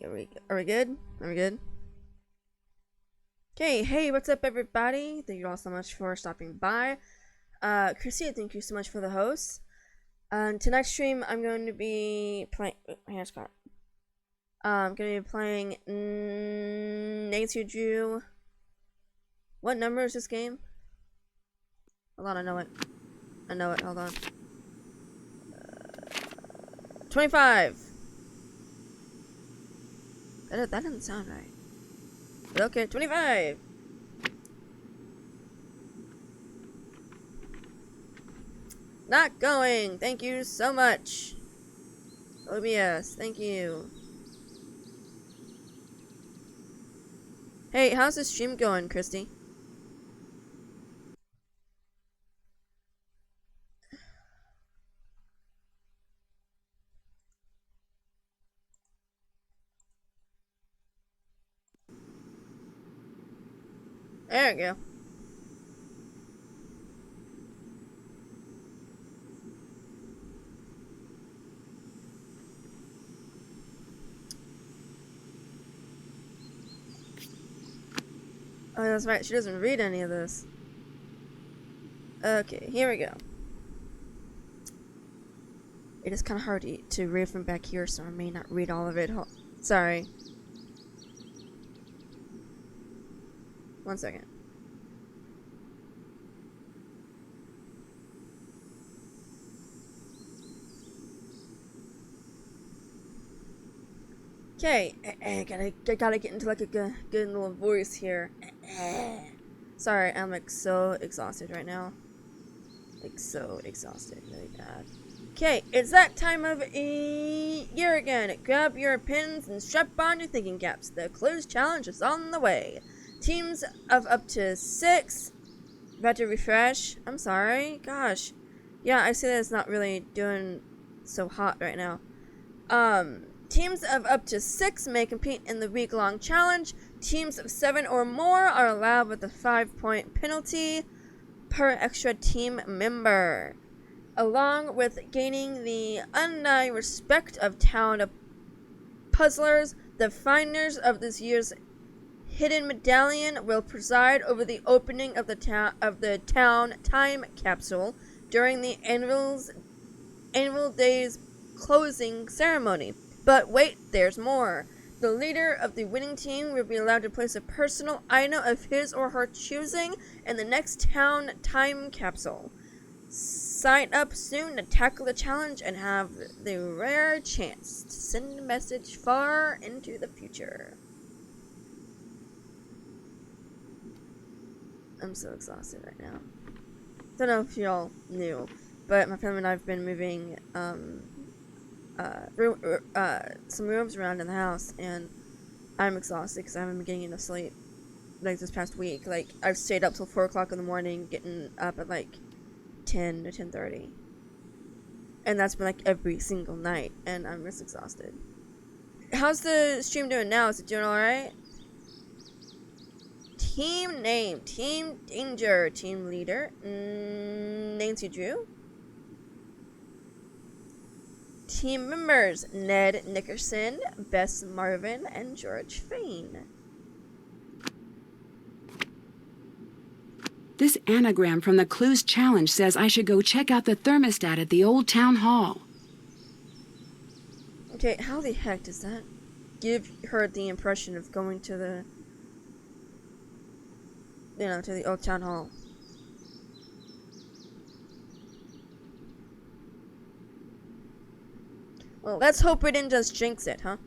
Are we good? Are we good? Okay, hey, what's up, everybody? Thank you all so much for stopping by. Chrissy, thank you so much for the host. Tonight's stream, I'm going to be playing. My hair's caught. I'm going to be playing Nancy Drew. What number is this game? Hold on, I know it. Hold on. 25. That doesn't sound right. But okay, 25. Not going. Thank you so much. OBS, thank you. Hey, how's the stream going, Christy? There we go. Oh, that's right. She doesn't read any of this. Okay, here we go. It is kind of hard to read from back here, so I may not read all of it. Sorry. 1 second. Okay, I gotta get into like a good little voice here. Sorry, I'm like so exhausted right now. Like so exhausted, really bad. Okay, it's that time of year again. Grab your pins and strap on your thinking caps. The clues challenge is on the way. Teams of up to 6. About to refresh. I'm sorry. Gosh. Yeah, I see that it's not really doing so hot right now. Teams of up to 6 may compete in the week-long challenge. Teams of 7 or more are allowed with a 5-point penalty per extra team member, along with gaining the undying respect of town puzzlers. The finders of this year's hidden medallion will preside over the opening of the town time capsule during the annual day's closing ceremony. But wait, there's more. The leader of the winning team will be allowed to place a personal item of his or her choosing in the next town time capsule. Sign up soon to tackle the challenge and have the rare chance to send a message far into the future. I'm so exhausted right now. Don't know if y'all knew, but my family and I have been moving some rooms around in the house, and I'm exhausted because I haven't been getting enough sleep like this past week. Like, I've stayed up till 4 o'clock in the morning, getting up at like 10 to 10:30, and that's been like every single night, and I'm just exhausted. How's the stream doing now? Is it doing alright? Team name, Team Danger, team leader, Nancy Drew. Team members, Ned Nickerson, Bess Marvin, and George Fain. This anagram from the Clues Challenge says I should go check out the thermostat at the old town hall. Okay, how the heck does that give her the impression of going to the, to the old town hall? Well, let's hope we didn't just jinx it, huh?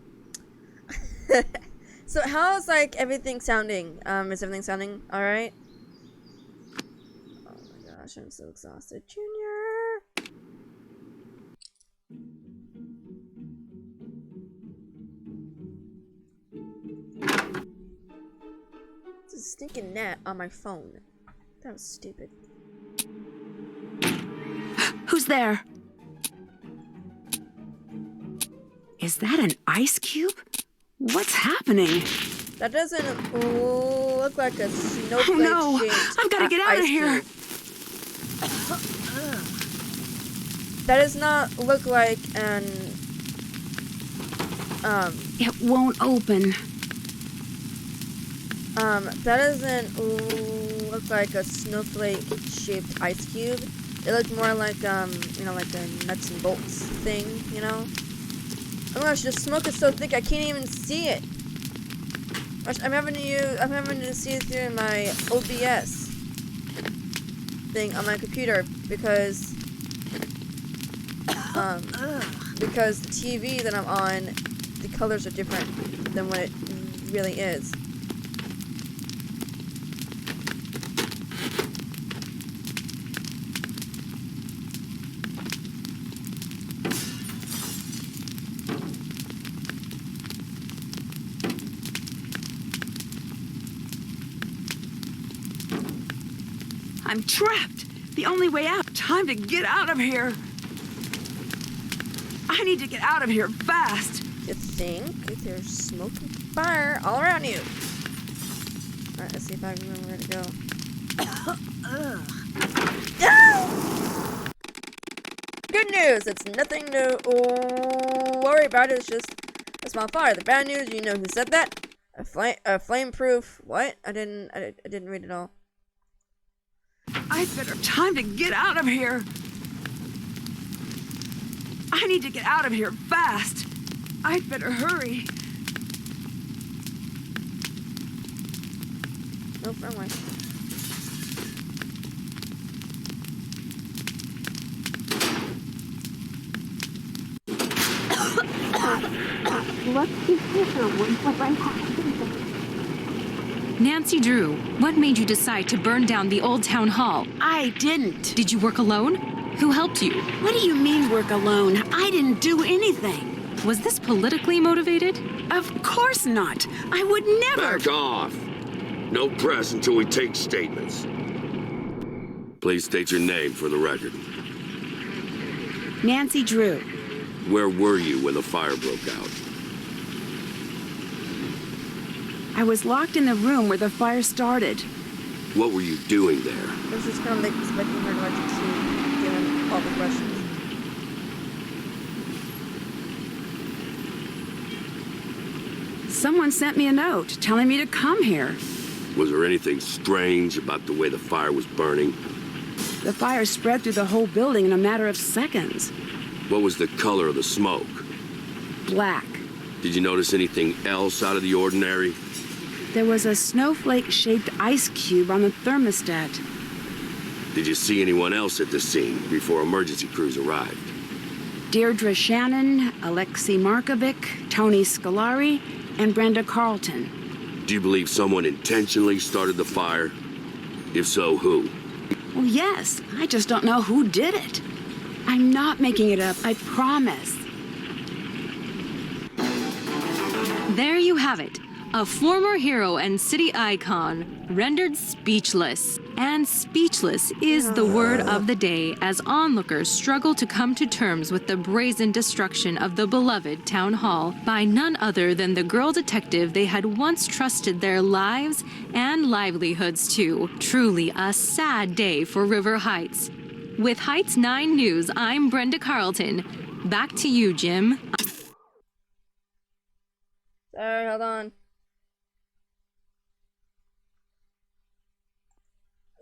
So how's like everything sounding? Is everything sounding alright? Oh my gosh, I'm so exhausted. Junior! It's a stinking net on my phone. That was stupid. Who's there? Is that an ice cube? What's happening? That doesn't look like a snowflake. Oh no! I've got to get out of here! That does not look like an It won't open. That doesn't look like a snowflake-shaped ice cube. It looked more like, you know, like a nuts and bolts thing, you know? Oh my gosh, the smoke is so thick I can't even see it. Gosh, I'm having to see it through my OBS thing on my computer because the TV that I'm on, the colors are different than what it really is. I'm trapped. The only way out. Time to get out of here. I need to get out of here fast. You think? There's smoke and fire all around you. Alright, let's see if I remember where to go. Good news! It's nothing to worry about. It's just a small fire. The bad news, you know who said that? A flame-proof. What? I didn't read it all. I'd better time to get out of here. I need to get out of here fast. I'd better hurry. Nope, wrong way. Nancy Drew, what made you decide to burn down the old town hall? I didn't. Did you work alone? Who helped you? What do you mean work alone? I didn't do anything. Was this politically motivated? Of course not. I would never. Back off. No press until we take statements. Please state your name for the record. Nancy Drew. Where were you when the fire broke out? I was locked in the room where the fire started. What were you doing there? I was just kind of like expecting her to like succeed, given all the questions. Someone sent me a note telling me to come here. Was there anything strange about the way the fire was burning? The fire spread through the whole building in a matter of seconds. What was the color of the smoke? Black. Did you notice anything else out of the ordinary? There was a snowflake-shaped ice cube on the thermostat. Did you see anyone else at the scene before emergency crews arrived? Deirdre Shannon, Alexei Markovic, Tony Scolari, and Brenda Carlton. Do you believe someone intentionally started the fire? If so, who? Well, yes. I just don't know who did it. I'm not making it up, I promise. There you have it. A former hero and city icon rendered speechless. And speechless is the word of the day as onlookers struggle to come to terms with the brazen destruction of the beloved town hall by none other than the girl detective they had once trusted their lives and livelihoods to. Truly a sad day for River Heights. With Heights 9 News, I'm Brenda Carlton. Back to you, Jim. Sorry, hold on.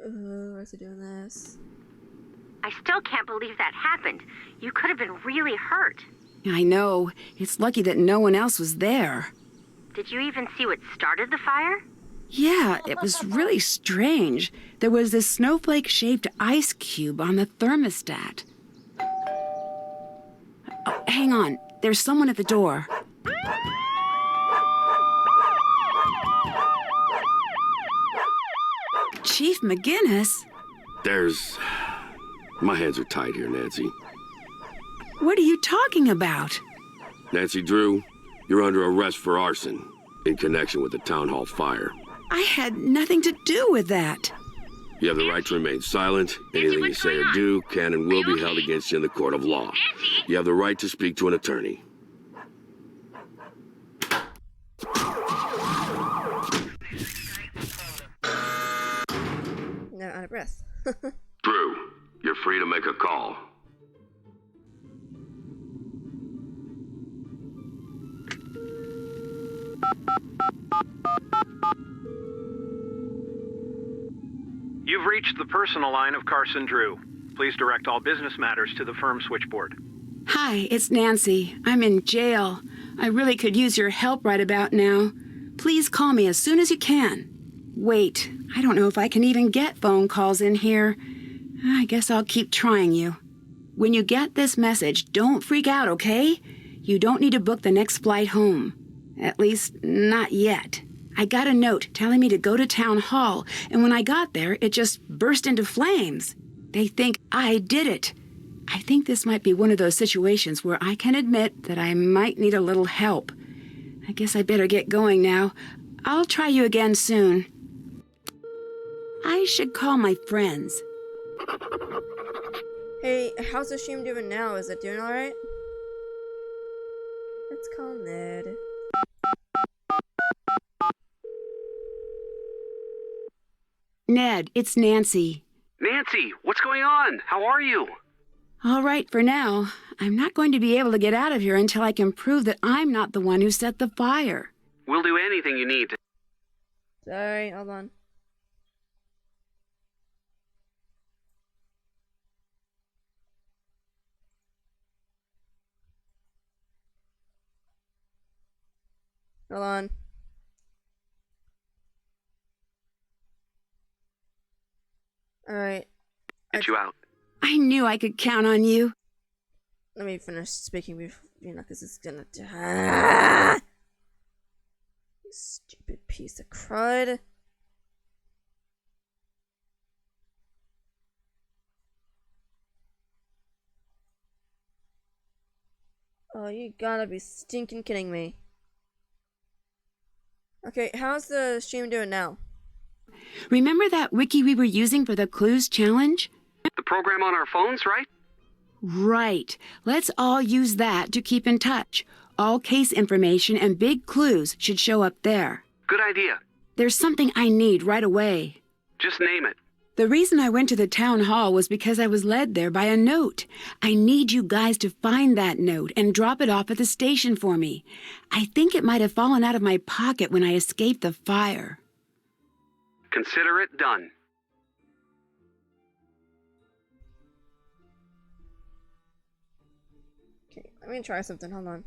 Why is it doing this? I still can't believe that happened. You could have been really hurt. I know. It's lucky that no one else was there. Did you even see what started the fire? Yeah, it was really strange. There was this snowflake-shaped ice cube on the thermostat. Oh, hang on. There's someone at the door. Chief McGinnis? My hands are tied here, Nancy. What are you talking about? Nancy Drew, you're under arrest for arson in connection with the town hall fire. I had nothing to do with that. You have the right to remain silent. Anything you say or do can and will be held against you in the court of law. You have the right to speak to an attorney. No, out of breath. Drew, you're free to make a call. You've reached the personal line of Carson Drew. Please direct all business matters to the firm switchboard. Hi, it's Nancy. I'm in jail. I really could use your help right about now. Please call me as soon as you can. Wait, I don't know if I can even get phone calls in here. I guess I'll keep trying you. When you get this message, don't freak out, okay? You don't need to book the next flight home. At least, not yet. I got a note telling me to go to town hall, and when I got there, it just burst into flames. They think I did it. I think this might be one of those situations where I can admit that I might need a little help. I guess I better get going now. I'll try you again soon. I should call my friends. Hey, how's the stream doing now? Is it doing alright? Let's call Ned. Ned, it's Nancy. Nancy, what's going on? How are you? All right, for now. I'm not going to be able to get out of here until I can prove that I'm not the one who set the fire. We'll do anything you need. Sorry, hold on. Hold on. Alright. Get you out. I knew I could count on you. Let me finish speaking before, because it's gonna die. You stupid piece of crud. Oh, you gotta be stinking kidding me. Okay, how's the stream doing now? Remember that wiki we were using for the clues challenge? The program on our phones, right? Right. Let's all use that to keep in touch. All case information and big clues should show up there. Good idea. There's something I need right away. Just name it. The reason I went to the town hall was because I was led there by a note. I need you guys to find that note and drop it off at the station for me. I think it might have fallen out of my pocket when I escaped the fire. Consider it done. Okay, let me try something. Hold on.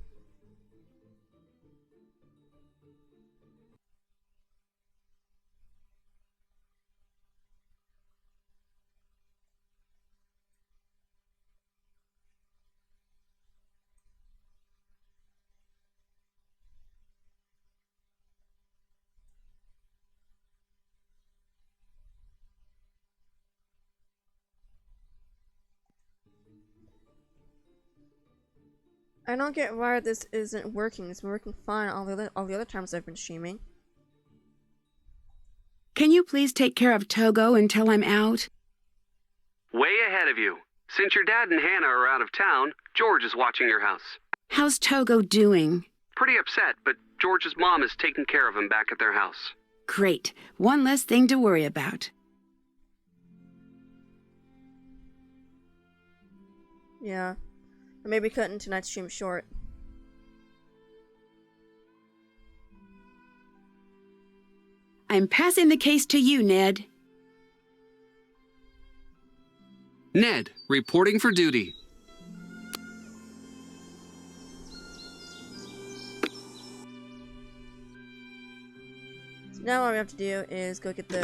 I don't get why this isn't working. It's been working fine all the other times I've been streaming. Can you please take care of Togo until I'm out? Way ahead of you. Since your dad and Hannah are out of town, George is watching your house. How's Togo doing? Pretty upset, but George's mom is taking care of him back at their house. Great. One less thing to worry about. Yeah. I may be cutting tonight's stream short. I'm passing the case to you, Ned. Ned, reporting for duty. So now all we have to do is go get the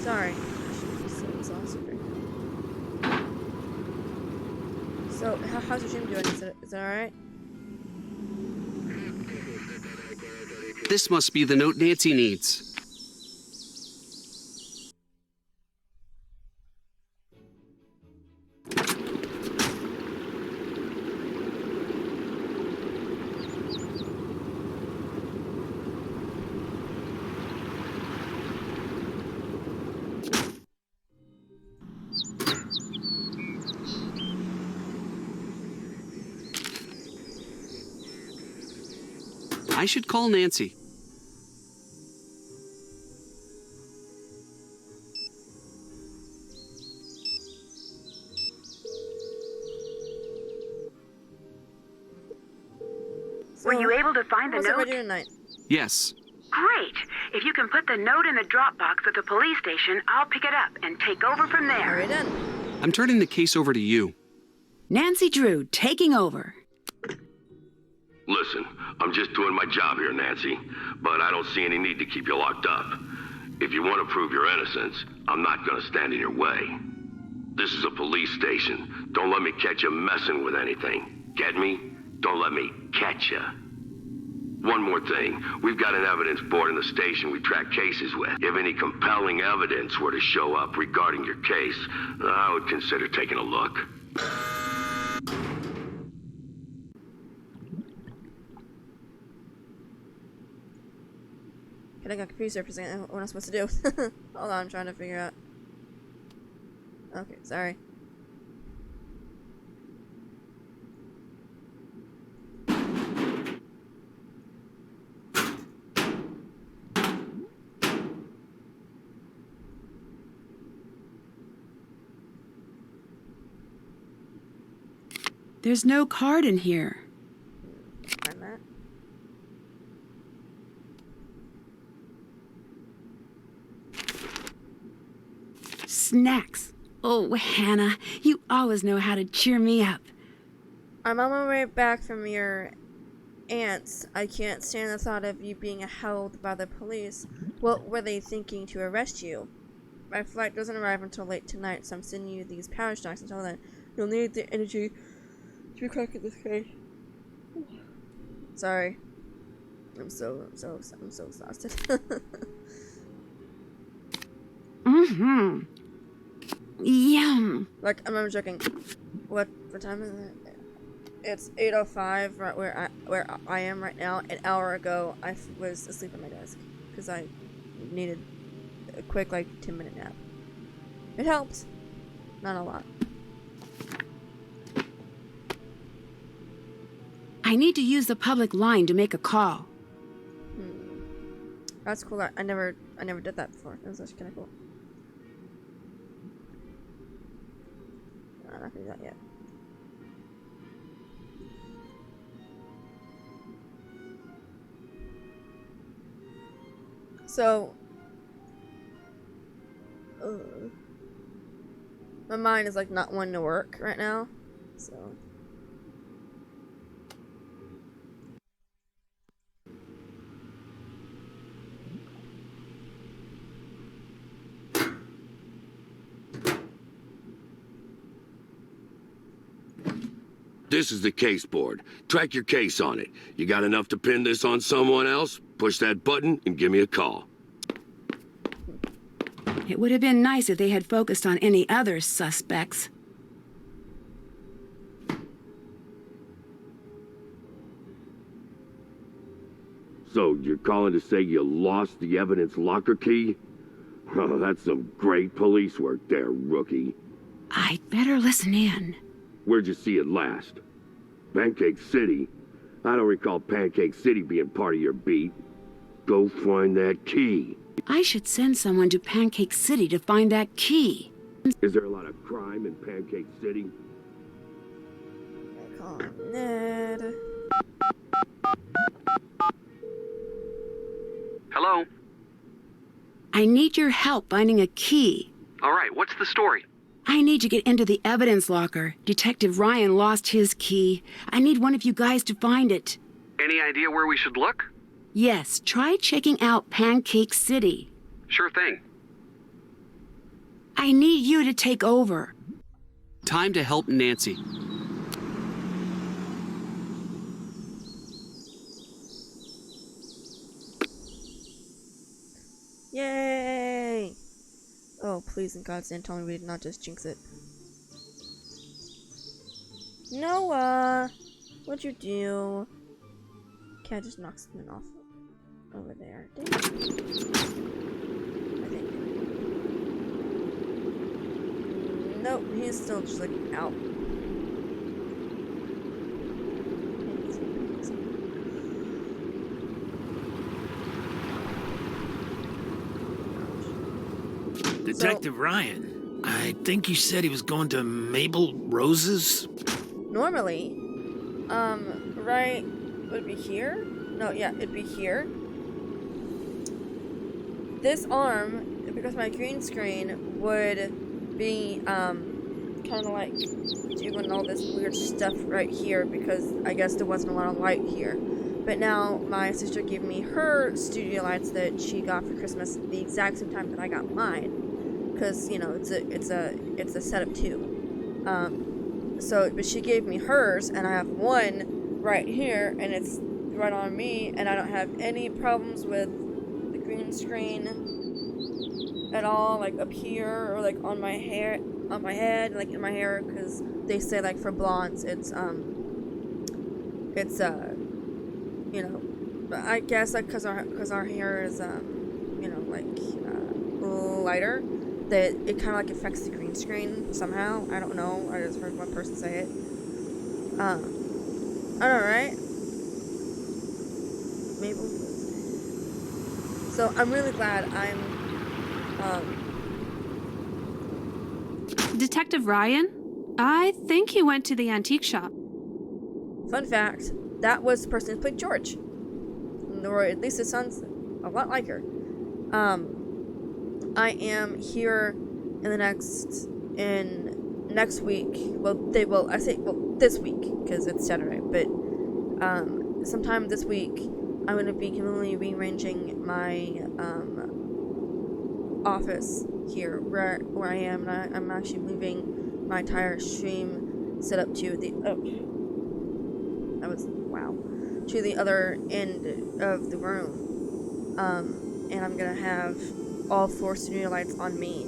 Sorry. I'm so exhausted right now. So, how's your stream doing? Is it alright? This must be the note Nancy needs. I should call Nancy. So, Were you able to find the what's note? everybody doing tonight? Yes. Great. If you can put the note in the drop box at the police station, I'll pick it up and take over from there. Already done. I'm turning the case over to you. Nancy Drew, taking over. Listen, I'm just doing my job here, Nancy, but I don't see any need to keep you locked up. If you want to prove your innocence, I'm not going to stand in your way. This is a police station. Don't let me catch you messing with anything. Get me? Don't let me catch you. One more thing. We've got an evidence board in the station we track cases with. If any compelling evidence were to show up regarding your case, I would consider taking a look. I got confused there for a second. What am I supposed to do? Hold on, I'm trying to figure out. Okay, sorry. There's no card in here. Find that. Snacks. Oh, Hannah, you always know how to cheer me up. I'm on my way back from your aunt's. I can't stand the thought of you being held by the police. What were they thinking to arrest you? My flight doesn't arrive until late tonight, so I'm sending you these power stocks until then. You'll need the energy to crack this case. Sorry. I'm so exhausted. Mm-hmm. Yum. Like, I remember checking. What time is it? It's 8:05 right where I am right now. An hour ago, I was asleep at my desk because I needed a quick, like, 10-minute nap. It helps. Not a lot. I need to use the public line to make a call. That's cool. I never did that before. That was actually kind of cool. I'm not gonna do that yet. So, my mind is like not wanting to work right now. So. This is the case board. Track your case on it. You got enough to pin this on someone else? Push that button and give me a call. It would have been nice if they had focused on any other suspects. So, you're calling to say you lost the evidence locker key? Oh, that's some great police work there, rookie. I'd better listen in. Where'd you see it last? Pancake City? I don't recall Pancake City being part of your beat. Go find that key. I should send someone to Pancake City to find that key. Is there a lot of crime in Pancake City? I call him Ned. Hello? I need your help finding a key. All right, what's the story? I need to get into the evidence locker. Detective Ryan lost his key. I need one of you guys to find it. Any idea where we should look? Yes, try checking out Pancake City. Sure thing. I need you to take over. Time to help Nancy. Yay! Oh, please, in God's name, tell me we did not just jinx it. Noah! What'd you do? Cat just knocks him off over there. I think. Nope, he's still just like out. Detective Ryan, I think you said he was going to Mabel Rose's? Normally, right would it be here? No, yeah, it'd be here. This arm, because my green screen would be kind of like doing all this weird stuff right here because I guess there wasn't a lot of light here. But now my sister gave me her studio lights that she got for Christmas the exact same time that I got mine, because you know it's a set of two. But she gave me hers, and I have one right here, and it's right on me, and I don't have any problems with the green screen at all, like up here or like on my hair, on my head, like in my hair, because they say like for blondes it's you know, I guess like because our hair is you know, like lighter, that it kind of like affects the green screen somehow. I don't know. I just heard one person say it. I don't know, right? Mabel. So I'm really glad I'm Detective Ryan? I think he went to the antique shop. Fun fact, that was the person who played George. Or at least it sounds a lot like her. I am here in next week. This week, because it's Saturday, but sometime this week I'm going to be completely rearranging my office here where I am, and I'm actually moving my entire stream setup to the to the other end of the room, and I'm gonna have all 4 studio lights on me.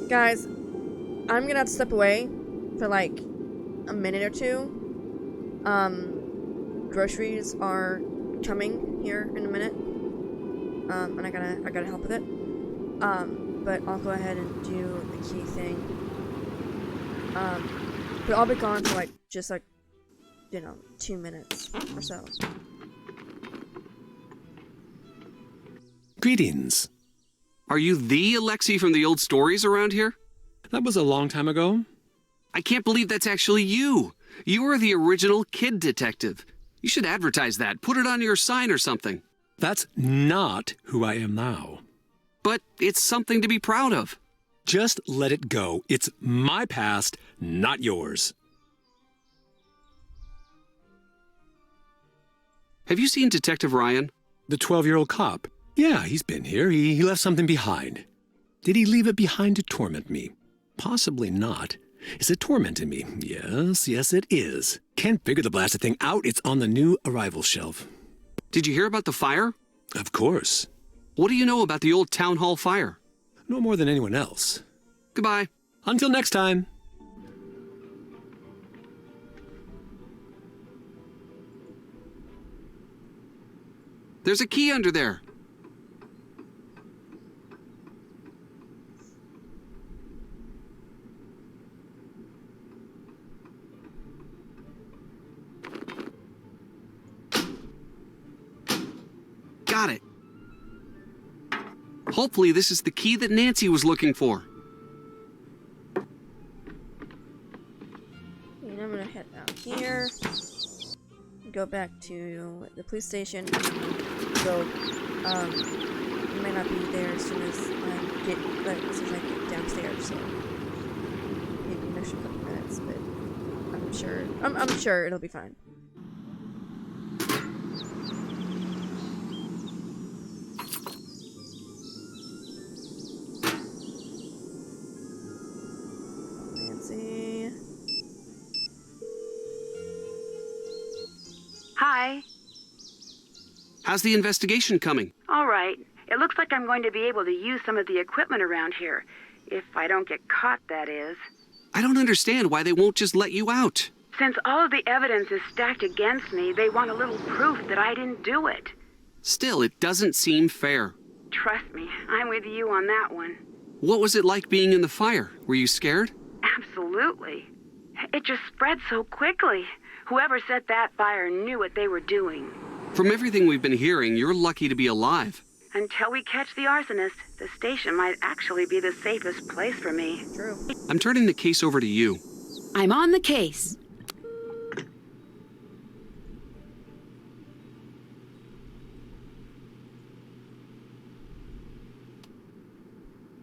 Guys, I'm gonna have to step away for like a minute or two. Groceries are coming here in a minute, and I gotta help with it. But I'll go ahead and do the key thing. But I'll be gone for like just like, you know, 2 minutes or so. Greetings. Are you the Alexei from the old stories around here? That was a long time ago. I can't believe that's actually you. You are the original kid detective. You should advertise that. Put it on your sign or something. That's not who I am now. But it's something to be proud of. Just let it go. It's my past, not yours. Have you seen Detective Ryan? The 12-year-old cop. Yeah, he's been here. He left something behind. Did he leave it behind to torment me? Possibly not. Is it tormenting me? Yes, it is. Can't figure the blasted thing out. It's on the new arrival shelf. Did you hear about the fire? Of course. What do you know about the old town hall fire? No more than anyone else. Goodbye. Until next time. There's a key under there. Got it. Hopefully this is the key that Nancy was looking for. And I'm gonna head out here. Go back to the police station. So, you may not be there as soon as I get downstairs. So, maybe an extra couple minutes, but I'm sure it'll be fine. Hi. How's the investigation coming? All right. It looks like I'm going to be able to use some of the equipment around here. If I don't get caught, that is. I don't understand why they won't just let you out. Since all of the evidence is stacked against me, they want a little proof that I didn't do it. Still, it doesn't seem fair. Trust me, I'm with you on that one. What was it like being in the fire? Were you scared? Absolutely. It just spread so quickly. Whoever set that fire knew what they were doing. From everything we've been hearing, you're lucky to be alive. Until we catch the arsonist, the station might actually be the safest place for me. True. I'm turning the case over to you. I'm on the case.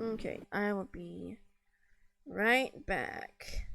Okay, I will be right back.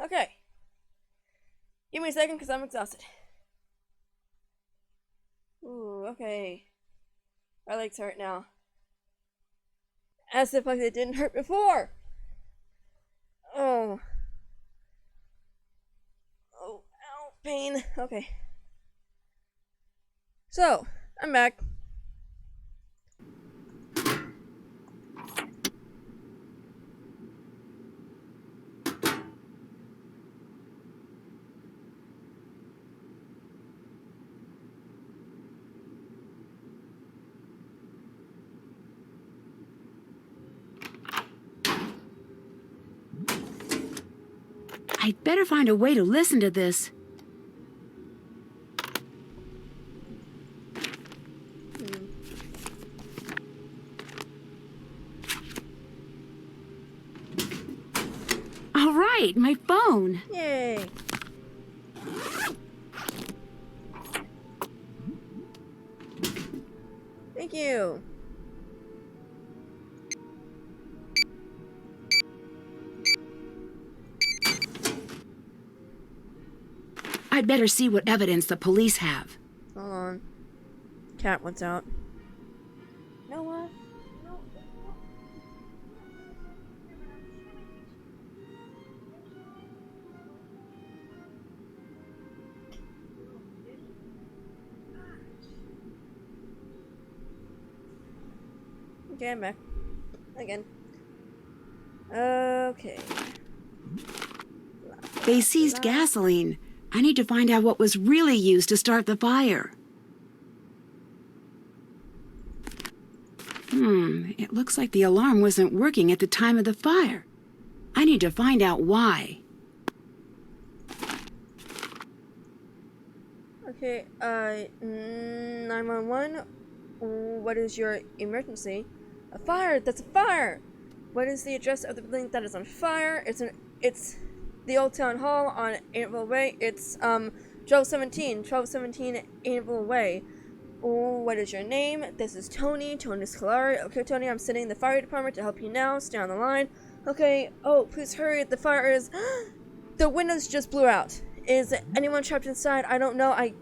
Okay. Give me a second because I'm exhausted. Ooh, okay. My legs hurt now. As if like they didn't hurt before. Oh. Oh, ow, pain. Okay. So, I'm back. I'd better find a way to listen to this. All right, my phone. Yay. Thank you. I'd better see what evidence the police have. Hold on. Cat wants out. You know what? Okay, I'm back. Again. Okay. They seized gasoline. I need to find out what was really used to start the fire. It looks like the alarm wasn't working at the time of the fire. I need to find out why. Okay, 911. What is your emergency? A fire! That's a fire! What is the address of the building that is on fire? It's the Old Town Hall on Aintville Way. It's 1217 Aintville Way. What is your name? This is Tony Scalari. Okay, Tony, I'm sending the fire department to help you now. Stay on the line. Okay, oh, please hurry. The fire is... The windows just blew out. Is anyone trapped inside? I don't know. I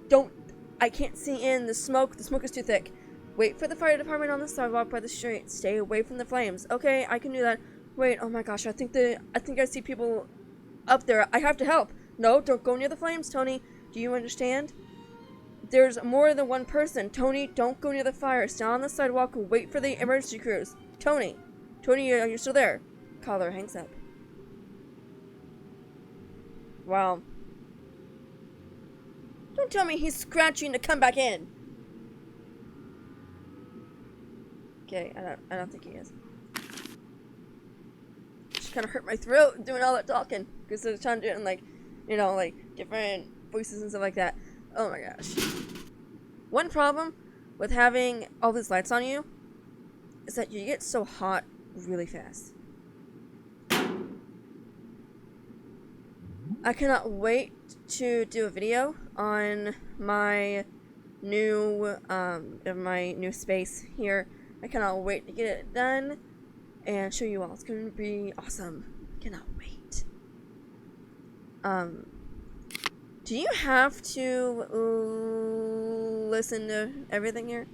can't see in. The smoke is too thick. Wait for the fire department on the sidewalk by the street. Stay away from the flames. Okay, I can do that. Wait, oh my gosh, I think I see people up there. I have to help. No, don't go near the flames, Tony. Do you understand? There's more than one person. Tony, don't go near the fire. Stay on the sidewalk. Wait for the emergency crews. Tony, are you still there? Caller hangs up. Wow. Don't tell me he's scratching to come back in. Okay, I don't think he is. Just kind of hurt my throat doing all that talking because I was trying to do it in like different voices and stuff like that. Oh my gosh. One problem with having all these lights on you is that you get so hot really fast. I cannot wait to do a video on my new space here. I cannot wait to get it done and show you all. It's going to be awesome. Cannot wait. Do you have to listen to everything here?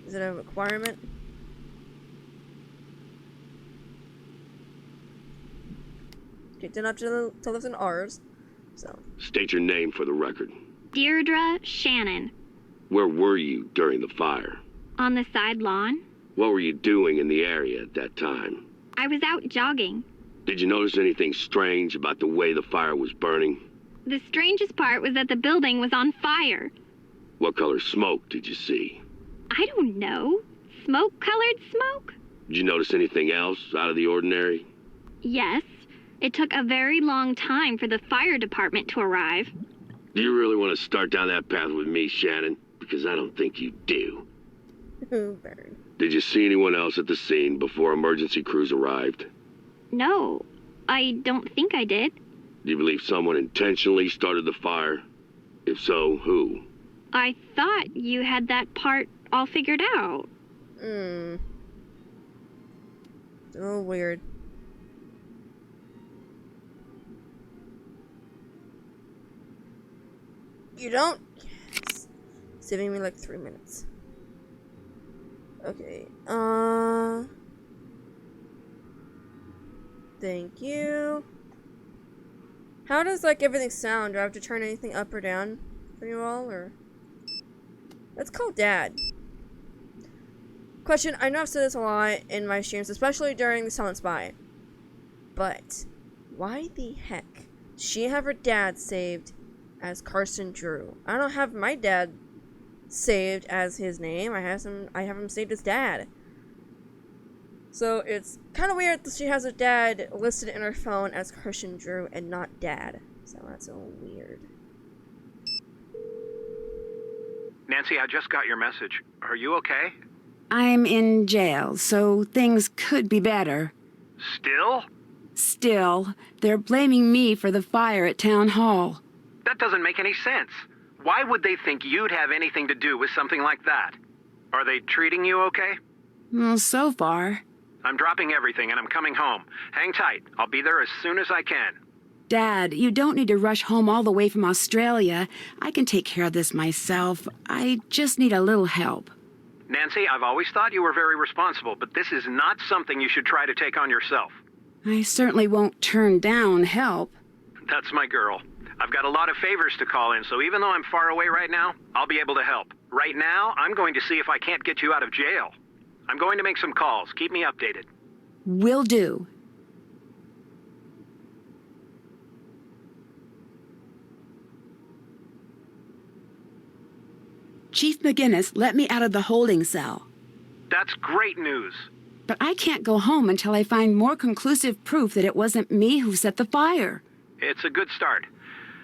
Is it a requirement? Okay, did not to listen to ours. So. State your name for the record. Deirdre Shannon. Where were you during the fire? On the side lawn. What were you doing in the area at that time? I was out jogging. Did you notice anything strange about the way the fire was burning? The strangest part was that the building was on fire. What color smoke did you see? I don't know. Smoke-colored smoke? Did you notice anything else out of the ordinary? Yes. It took a very long time for the fire department to arrive. Do you really want to start down that path with me, Shannon? Because I don't think you do. Burn. Did you see anyone else at the scene before emergency crews arrived? No, I don't think I did. Do you believe someone intentionally started the fire? If so, who? I thought you had that part all figured out. It's a little weird. You don't? Yes. Saving me like 3 minutes. Okay. Thank you. How does like everything sound? Do I have to turn anything up or down for you all, or? Let's call Dad. Question, I know I've said this a lot in my streams, especially during the Silent Spy. But, why the heck does she have her dad saved as Carson Drew? I don't have my dad saved as his name. I have him saved as Dad. So it's kind of weird that she has her dad listed in her phone as Carson Drew and not Dad. So that's a little weird. Nancy, I just got your message. Are you okay? I'm in jail, so things could be better. Still? Still, they're blaming me for the fire at Town Hall. That doesn't make any sense. Why would they think you'd have anything to do with something like that? Are they treating you okay? Well, so far. I'm dropping everything and I'm coming home. Hang tight. I'll be there as soon as I can. Dad, you don't need to rush home all the way from Australia. I can take care of this myself. I just need a little help. Nancy, I've always thought you were very responsible, but this is not something you should try to take on yourself. I certainly won't turn down help. That's my girl. I've got a lot of favors to call in, so even though I'm far away right now, I'll be able to help. Right now, I'm going to see if I can't get you out of jail. I'm going to make some calls. Keep me updated. Will do. Chief McGinnis let me out of the holding cell. That's great news. But I can't go home until I find more conclusive proof that it wasn't me who set the fire. It's a good start.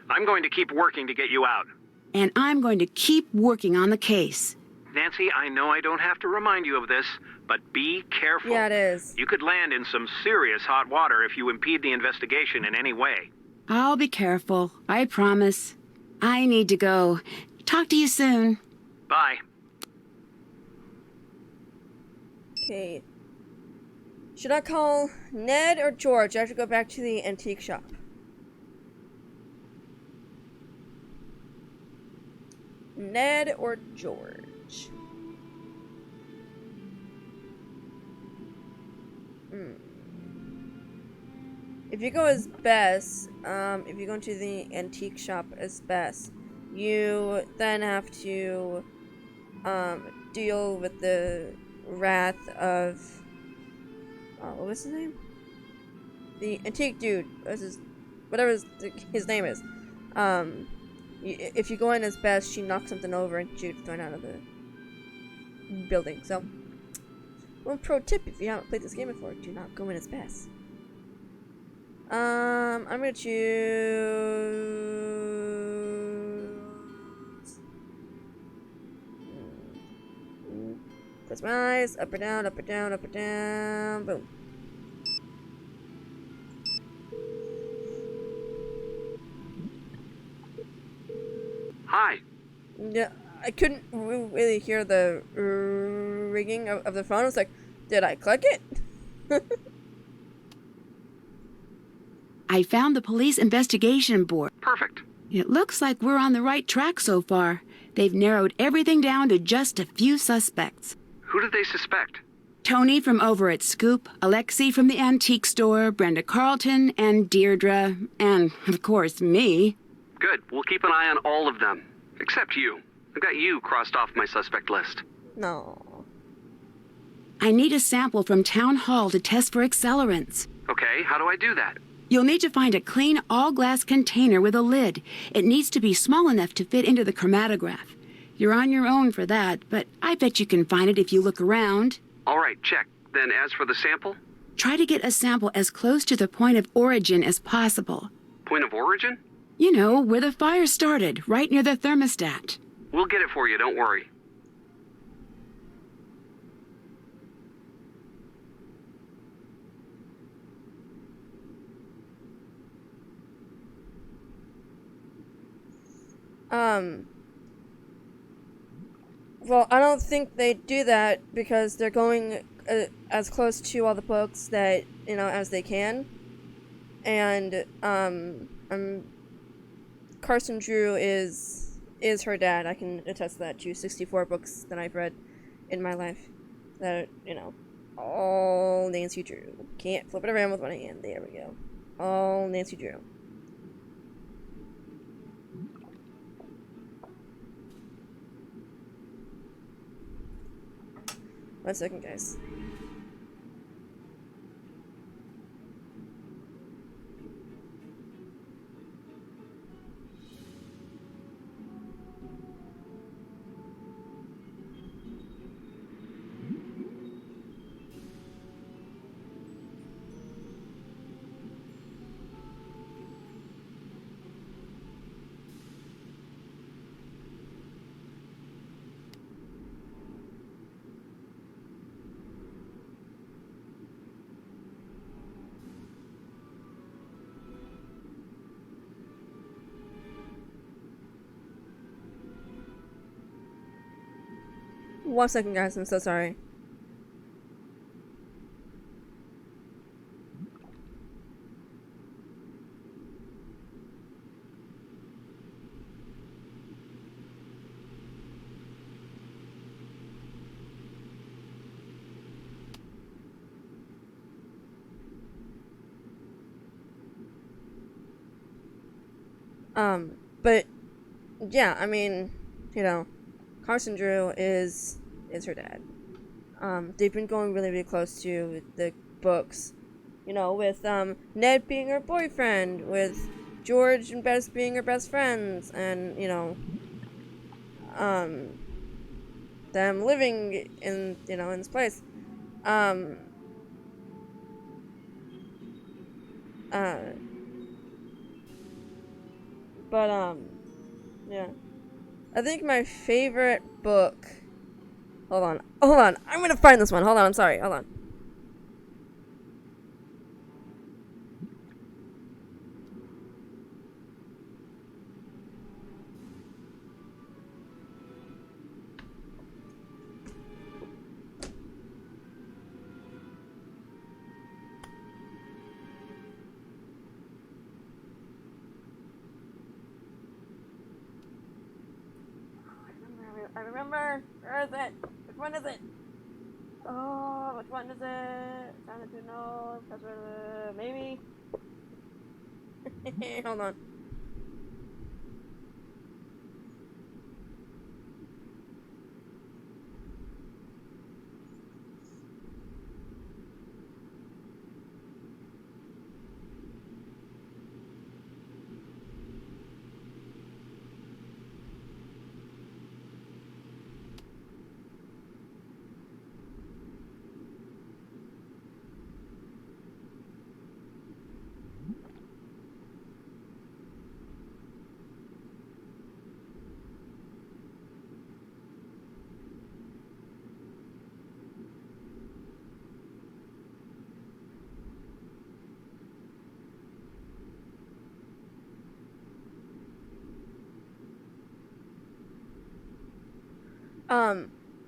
I'm going to keep working to get you out. And I'm going to keep working on the case. Nancy, I know I don't have to remind you of this, but be careful. Yeah, it is. You could land in some serious hot water if you impede the investigation in any way. I'll be careful, I promise. I need to go. Talk to you soon. Bye. Okay. Should I call Ned or George? I have to go back to the antique shop. Ned or George? If you go as Bess, if you go into the antique shop as Bess, you then have to deal with the wrath of what was his name? The antique dude. Whatever his name is. If you go in as Bess, she knocks something over and she gets thrown out of the building. So, one pro tip if you haven't played this game before: do not go in as Bess. I'm gonna choose. Close my eyes. Up or down. Up or down. Up or down. Boom. Hi. Yeah, I couldn't really hear the ringing of the phone. I was like, did I click it? I found the police investigation board. Perfect. It looks like we're on the right track so far. They've narrowed everything down to just a few suspects. Who did they suspect? Tony from over at Scoop, Alexi from the antique store, Brenda Carlton, and Deirdre, and, of course, me. Good. We'll keep an eye on all of them. Except you. I've got you crossed off my suspect list. No. I need a sample from Town Hall to test for accelerants. Okay, how do I do that? You'll need to find a clean, all-glass container with a lid. It needs to be small enough to fit into the chromatograph. You're on your own for that, but I bet you can find it if you look around. All right, check. Then as for the sample? Try to get a sample as close to the point of origin as possible. Point of origin? You know, where the fire started, right near the thermostat. We'll get it for you, don't worry. Well, I don't think they do that because they're going as close to all the books that, as they can. And, Carson Drew is is her dad. I can attest to that to 64 books that I've read in my life. That, all Nancy Drew. Can't flip it around with one hand. There we go. All Nancy Drew. One second, guys. One second, guys. I'm so sorry. But yeah, I mean, Carson Drew is her dad. They've been going really, really close to the books, with Ned being her boyfriend, with George and Bess being her best friends, and them living in in this place. Yeah. I think my favorite book. Hold on. I'm gonna find this one. Hold on. I'm sorry. Hold on. I remember. Where is it? Which one is it? Oh, which one is it? Time to know. Maybe. Hold on.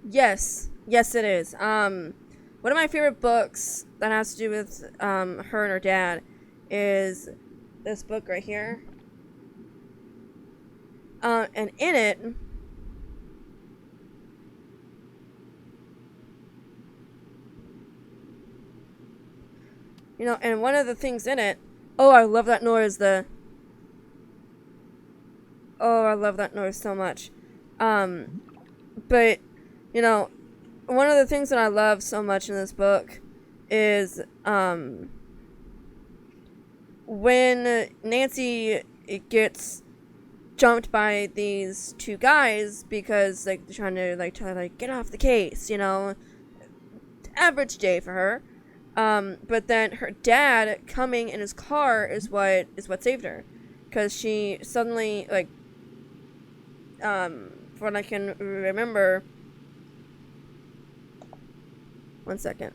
Yes it is. One of my favorite books that has to do with, her and her dad is this book right here. And in it, and one of the things in it, oh, I love that noise, I love that noise so much. But, one of the things that I love so much in this book is, when Nancy gets jumped by these two guys because, they're trying to, get off the case, average day for her. But then her dad coming in his car is what saved her. Because she suddenly, from what I can remember. One second.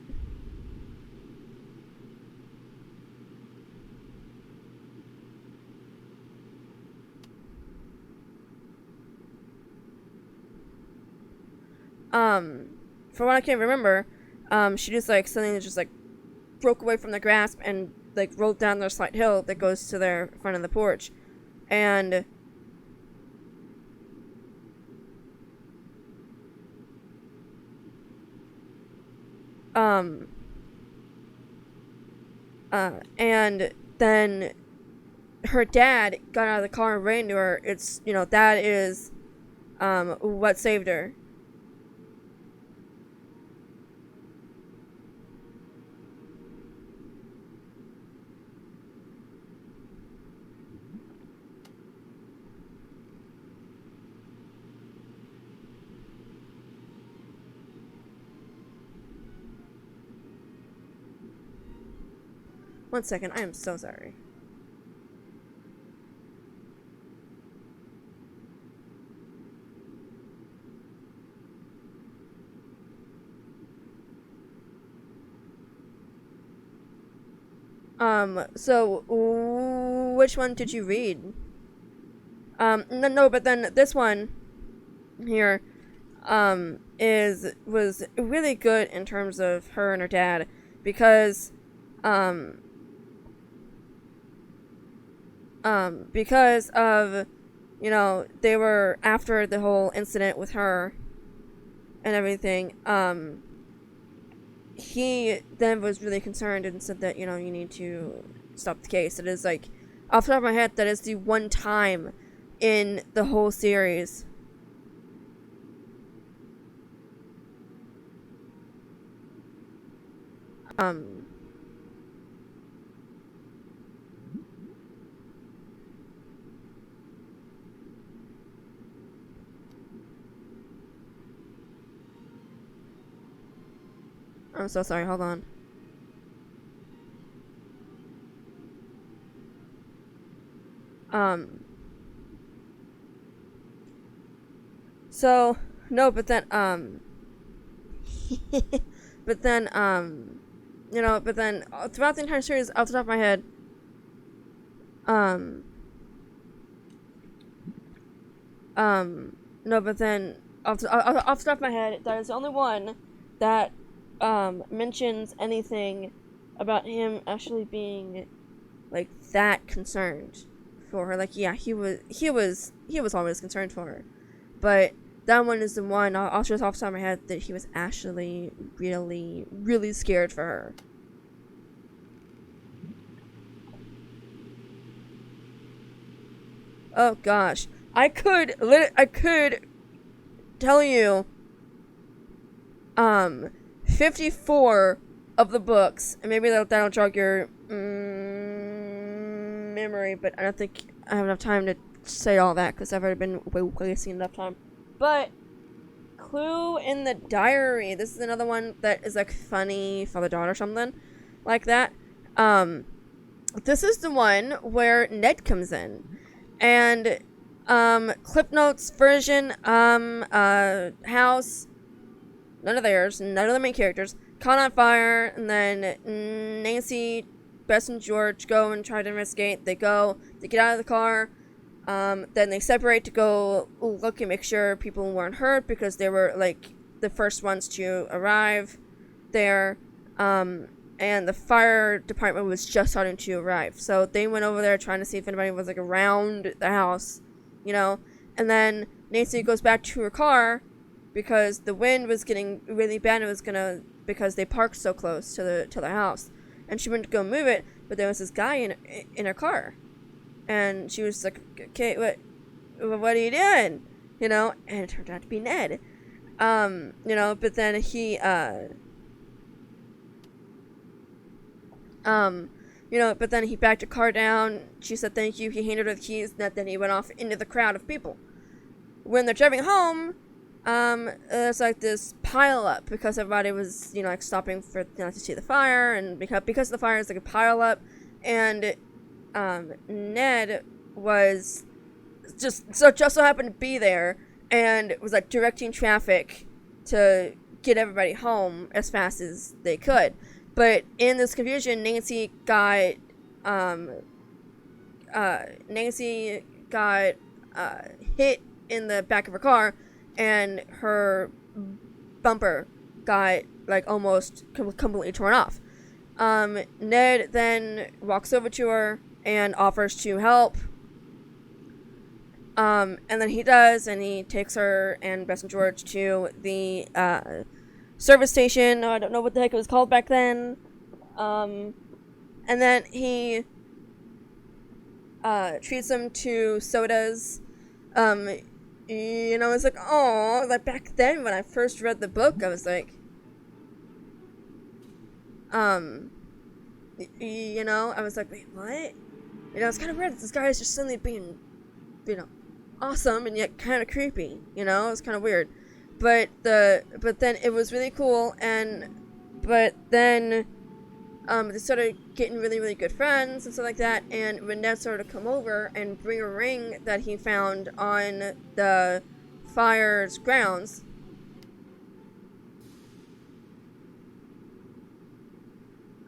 From what I can remember, she just suddenly just broke away from the grasp and rolled down the slight hill that goes to their front of the porch. And And then her dad got out of the car and ran to her. It's, that is, what saved her. One second, I am so sorry. So, which one did you read? No, but then this one here, was really good in terms of her and her dad, because, because of, they were, after the whole incident with her and everything, he then was really concerned and said that, you need to stop the case. It is, like, off the top of my head, that is the one time in the whole series I'm so sorry, hold on. So, no, but then, but then, throughout the entire series, off the top of my head, no, but then, off the top of my head, that is the only one that, mentions anything about him actually being, like, that concerned for her. Like, yeah, he was always concerned for her, but that one is the one, I'll just off the top of my head, that he was actually really, really scared for her. Oh gosh, I could tell you 54 of the books, and maybe that'll jog your memory, but I don't think I have enough time to say all that, because I've already been wasting enough time. But Clue in the Diary, this is another one that is, like, funny father-daughter or something like that. This is the one where Ned comes in, and Clip Notes version, house, none of theirs, none of the main characters, caught on fire, and then Nancy, Bess, and George go and try to investigate. They get out of the car, then they separate to go look and make sure people weren't hurt, because they were, like, the first ones to arrive there, and the fire department was just starting to arrive, so they went over there trying to see if anybody was, like, around the house, and then Nancy goes back to her car, because the wind was getting really bad, because they parked so close to the house, and she went to go move it, but there was this guy in her car, and she was like, okay, what are you doing, and it turned out to be Ned, but then he, but then he backed the car down, she said thank you, he handed her the keys, and then he went off into the crowd of people. When they're driving home, there's, like, this pile up, because everybody was, like, stopping for, to see the fire, and because the fire is, like, a pile up, and, Ned was just so happened to be there, and was, like, directing traffic to get everybody home as fast as they could. But in this confusion, Nancy got hit in the back of her car, and her bumper got, like, almost completely torn off. Ned then walks over to her and offers to help. And then he does, and he takes her and Bess and George to the service station. I don't know what the heck it was called back then. And then he treats them to sodas. It's like, oh, like back then when I first read the book, I was like, I was like, wait, what? It's kind of weird that this guy is just suddenly being, awesome and yet kind of creepy. It's kind of weird. But then it was really cool, but then they started getting really, really good friends and stuff like that. And when Ned started to come over and bring a ring that he found on the fire's grounds,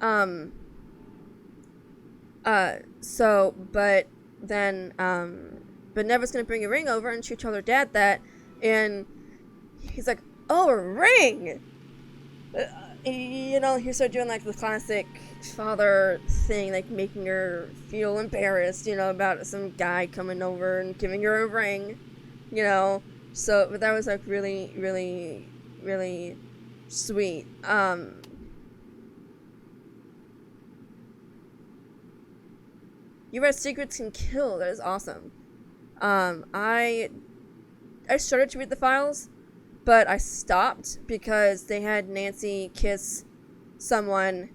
but Ned was gonna bring a ring over, and she told her dad that, and he's like, oh, a ring! He started doing like the classic father thing, like making her feel embarrassed, about some guy coming over and giving her a ring, so, but that was like really, really, really sweet. You read Secrets Can Kill. That is awesome. I started to read the files, but I stopped because they had Nancy kiss someone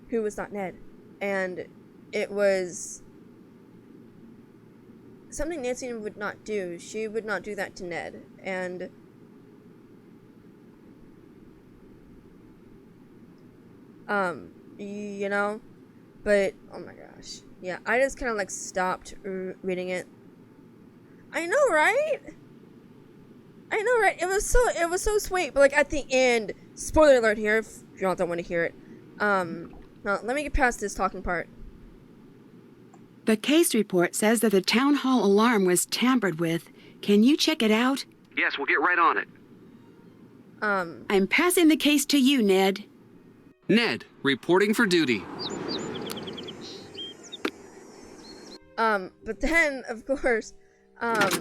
who was not Ned, and it was something Nancy would not do. She would not do that to Ned, and but oh my gosh. Yeah, I just kind of like stopped reading it. I know, right? It was so sweet, but like at the end, spoiler alert here if y'all don't want to hear it. Now let me get past this talking part. The case report says that the town hall alarm was tampered with. Can you check it out? Yes, we'll get right on it. I'm passing the case to you, Ned. Ned, reporting for duty. But then, of course, at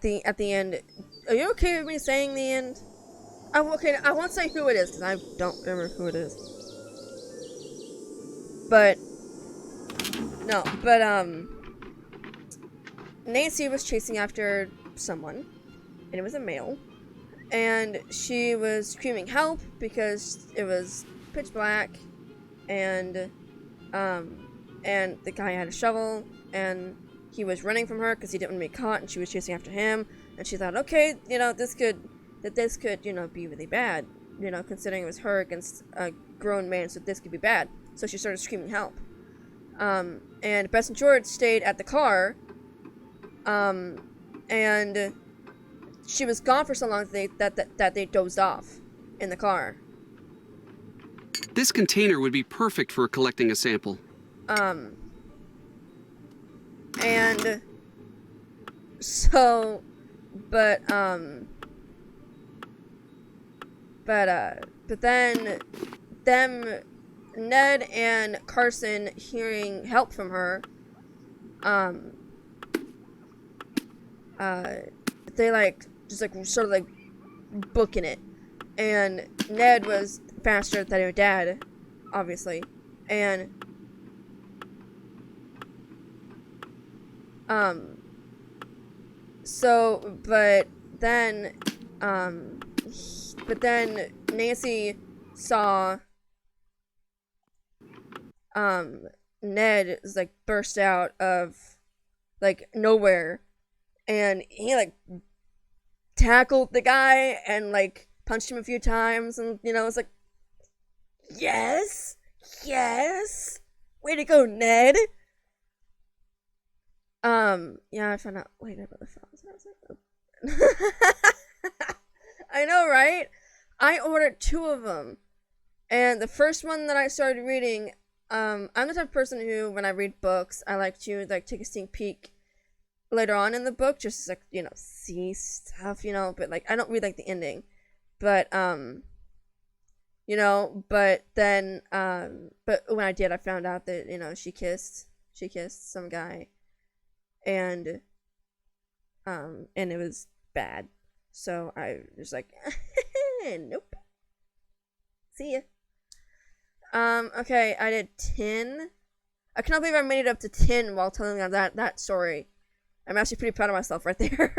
the end, are you okay with me saying the end? Okay, I won't say who it is, because I don't remember who it is. But Nancy was chasing after someone, and it was a male. And she was screaming help because it was pitch black, and the guy had a shovel, and he was running from her because he didn't want to be caught, and she was chasing after him, and she thought, okay, this could be really bad, considering it was her against a grown man, so this could be bad. So she started screaming help. And Bess and George stayed at the car, and she was gone for so long that they dozed off in the car. This container would be perfect for collecting a sample. And so, but then Ned and Carson hearing help from her, they like just like sort of like booking it, and Ned was faster than her dad, obviously, and but then Nancy saw Ned is like burst out of like nowhere, and he like tackled the guy and like punched him a few times, and it's like, yes, way to go, Ned. Yeah, I found out later about the files, and I was like, oh. I know, right? I ordered 2 of them, and the first one that I started reading, I'm the type of person who, when I read books, I like to like take a sneak peek later on in the book, just to, like, see stuff, but like I don't read like the ending, but but then but when I did, I found out that she kissed some guy, and it was bad. So I was like, nope. See ya. Okay, I did 10. I cannot believe I made it up to 10 while telling that story. I'm actually pretty proud of myself right there.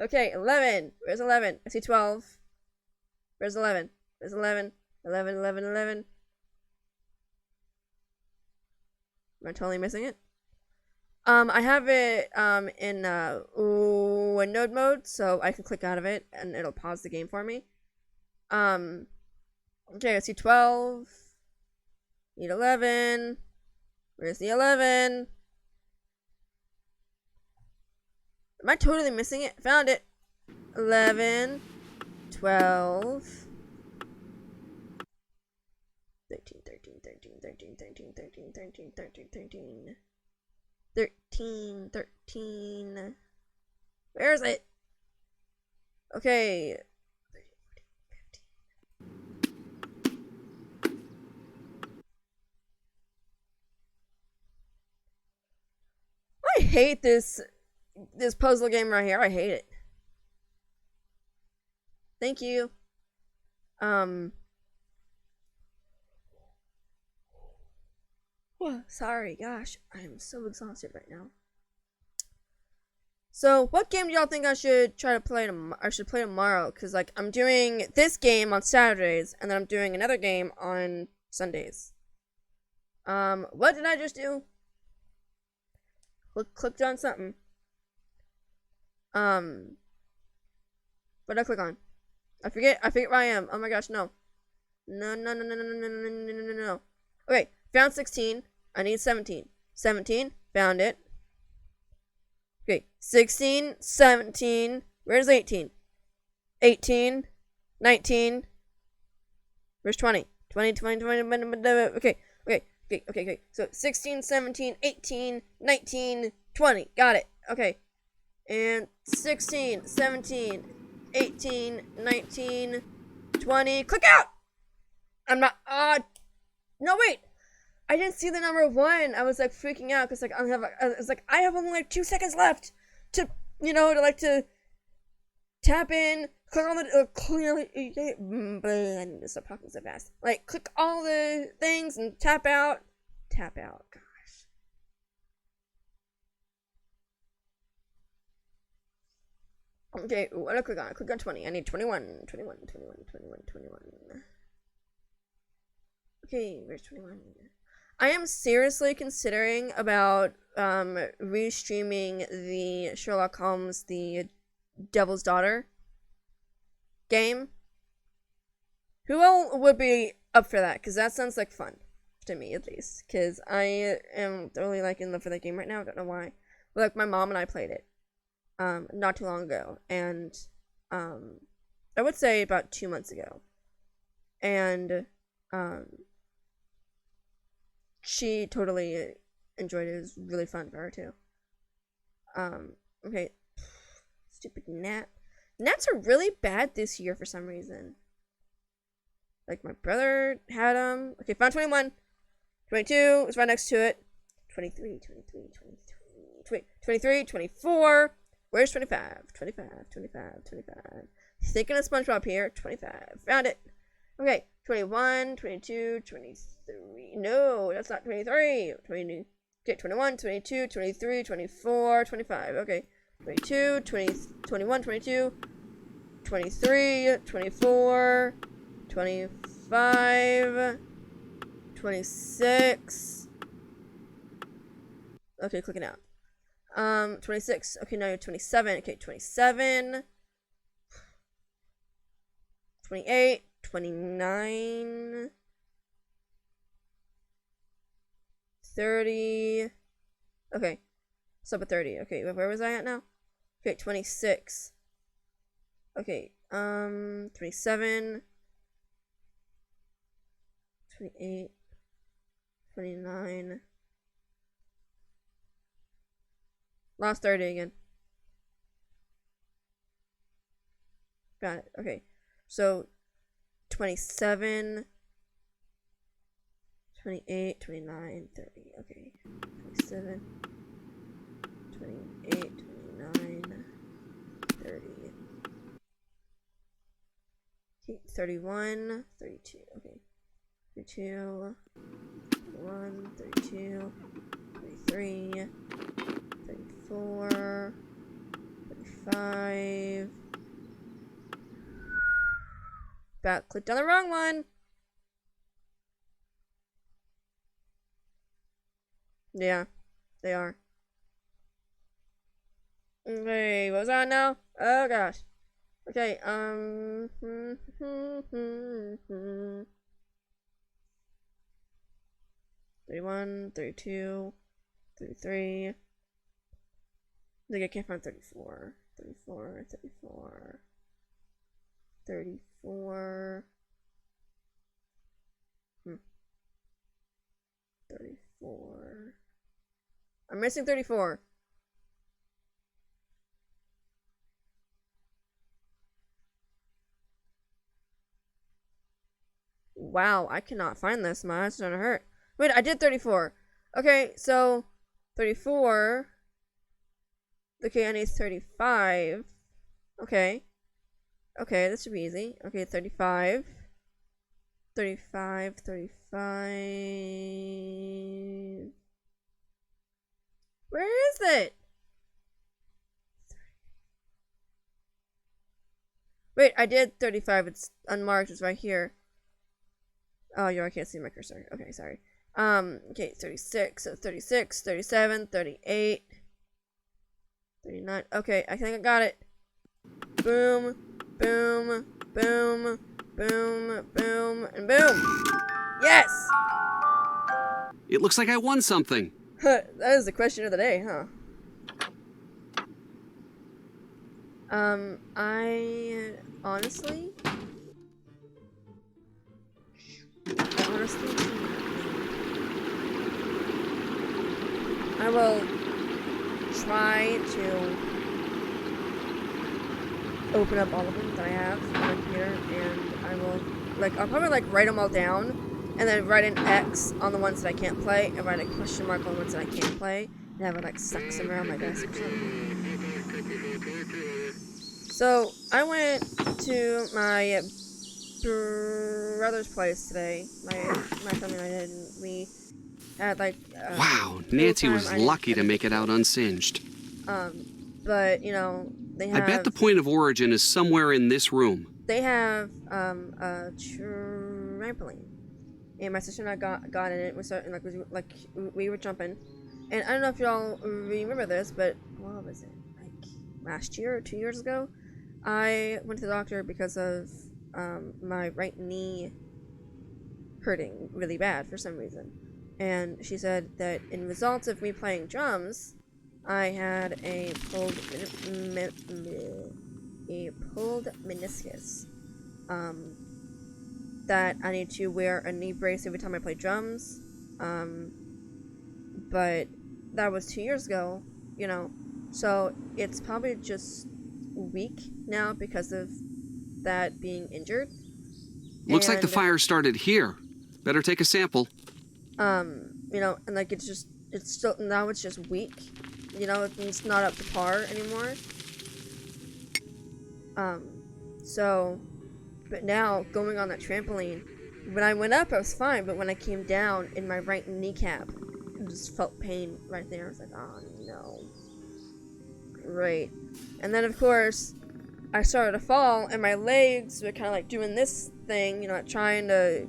Okay, 11. Where's 11? I see 12. Where's 11? Where's 11? 11, 11, 11. Am I totally missing it? I have it in windowed mode, so I can click out of it and it'll pause the game for me. Okay, I see 12. Need 11. Where's the 11? Am I totally missing it? Found it. 11, 12, 13, 13, 13, 13, 13, 13, 13, 13, 13, 13, 13. Where is it? Okay. I hate this puzzle game right here. I hate it. Thank you. Sorry, gosh, I am so exhausted right now. So, what game do y'all think I should try to play I should play tomorrow? Cause like I'm doing this game on Saturdays, and then I'm doing another game on Sundays. What did I just do? Clicked on something. What did I click on? I forget where I am. Oh my gosh, no. No. Okay, found 16. I need 17. 17, found it. Okay, 16, 17. Where's 18? 18, 19. Where's 20? 20, 20, 20. Okay. So 16, 17, 18, 19, 20. Got it. Okay. And 16, 17, 18, 19, 20. Click out! I'm not. No, wait. I didn't see the number 1. I was like freaking out because like I have only like 2 seconds left to to tap in, click on the I need to stop talking so fast. Like click all the things and tap out. Tap out. Gosh. Okay, what do I click on? I click on 20. I need 21. 21. Okay, where's 21? I am seriously considering about restreaming the Sherlock Holmes The Devil's Daughter game. Who all would be up for that? Because that sounds like fun to me, at least. Because I am totally like in love with that game right now. I don't know why. But like my mom and I played it not too long ago, and I would say about 2 months ago, and she totally enjoyed it. It was really fun for her too. Okay. Stupid gnat. Gnats are really bad this year for some reason. Like my brother had them. Okay, found 21. 22 is right next to it. 23, 24. Where's 25? 25. Thinking of SpongeBob here. 25. Found it. Okay. 21, 22, 23. No, that's not 23. 20. Okay, 21, 22, 23, 24, 25. Okay. 22, 20, 21, 22, 23, 24, 25, 26. Okay, clicking out. 26. Okay, now you're 27. Okay, 27. 28. 29, 30. Okay, stop at 30. Okay, where was I at now? Okay, 26. Okay, 27, 28, 29. Lost 30 again. Got it. Okay, so 27, 28, 29, 30. Okay. 27, 28, 29, 30. Okay, 31, 32. Okay. 32, 31, 32, 33, 34, 35. About clicked on the wrong one. Yeah, they are. Okay, what was that now? Oh gosh. Okay, 31, 32, 33. I think I can't find 34. 34, 34. 34. 34. I'm missing 34. Wow, I cannot find this. My eyes are gonna hurt. Wait, I did 34. Okay, so 34. Okay, I need 35. Okay. Okay, this should be easy. Okay, 35. 35, 35. Where is it? Wait, I did 35. It's unmarked. It's right here. Oh, yeah, I can't see my cursor. Okay, sorry. Okay, 36. So 36, 37, 38, 39. Okay, I think I got it. Boom, boom, boom, boom, boom, and boom. Yes! It looks like I won something. That is the question of the day, huh? I honestly, I will try to open up all of them that I have on my computer, and I will, I'll probably, write them all down, and then write an X on the ones that I can't play, and write a question mark on the ones that I can play, and have it, stuck somewhere on my desk or something. So, I went to my brother's place today. My family and I did, and we had, wow, Nancy was lucky to make it out unsinged. But, you know, they have... I bet the point of origin is somewhere in this room. They have, a trampoline. And my sister and I got in it. We started, we were jumping. And I don't know if y'all remember this, but what was it? Last year or 2 years ago? I went to the doctor because of, my right knee hurting really bad for some reason. And she said that in results of me playing drums, I had a pulled meniscus. That I need to wear a knee brace every time I play drums. But that was 2 years ago, you know. So it's probably just weak now because of that being injured. Looks like the fire started here. Better take a sample. You know, and it's still, now it's just weak. You know, it's not up to par anymore. So, but now, going on that trampoline, when I went up, I was fine, but when I came down in my right kneecap, I just felt pain right there. I was like, oh no. Great. And then, of course, I started to fall, and my legs were kind of doing this thing, you know, trying to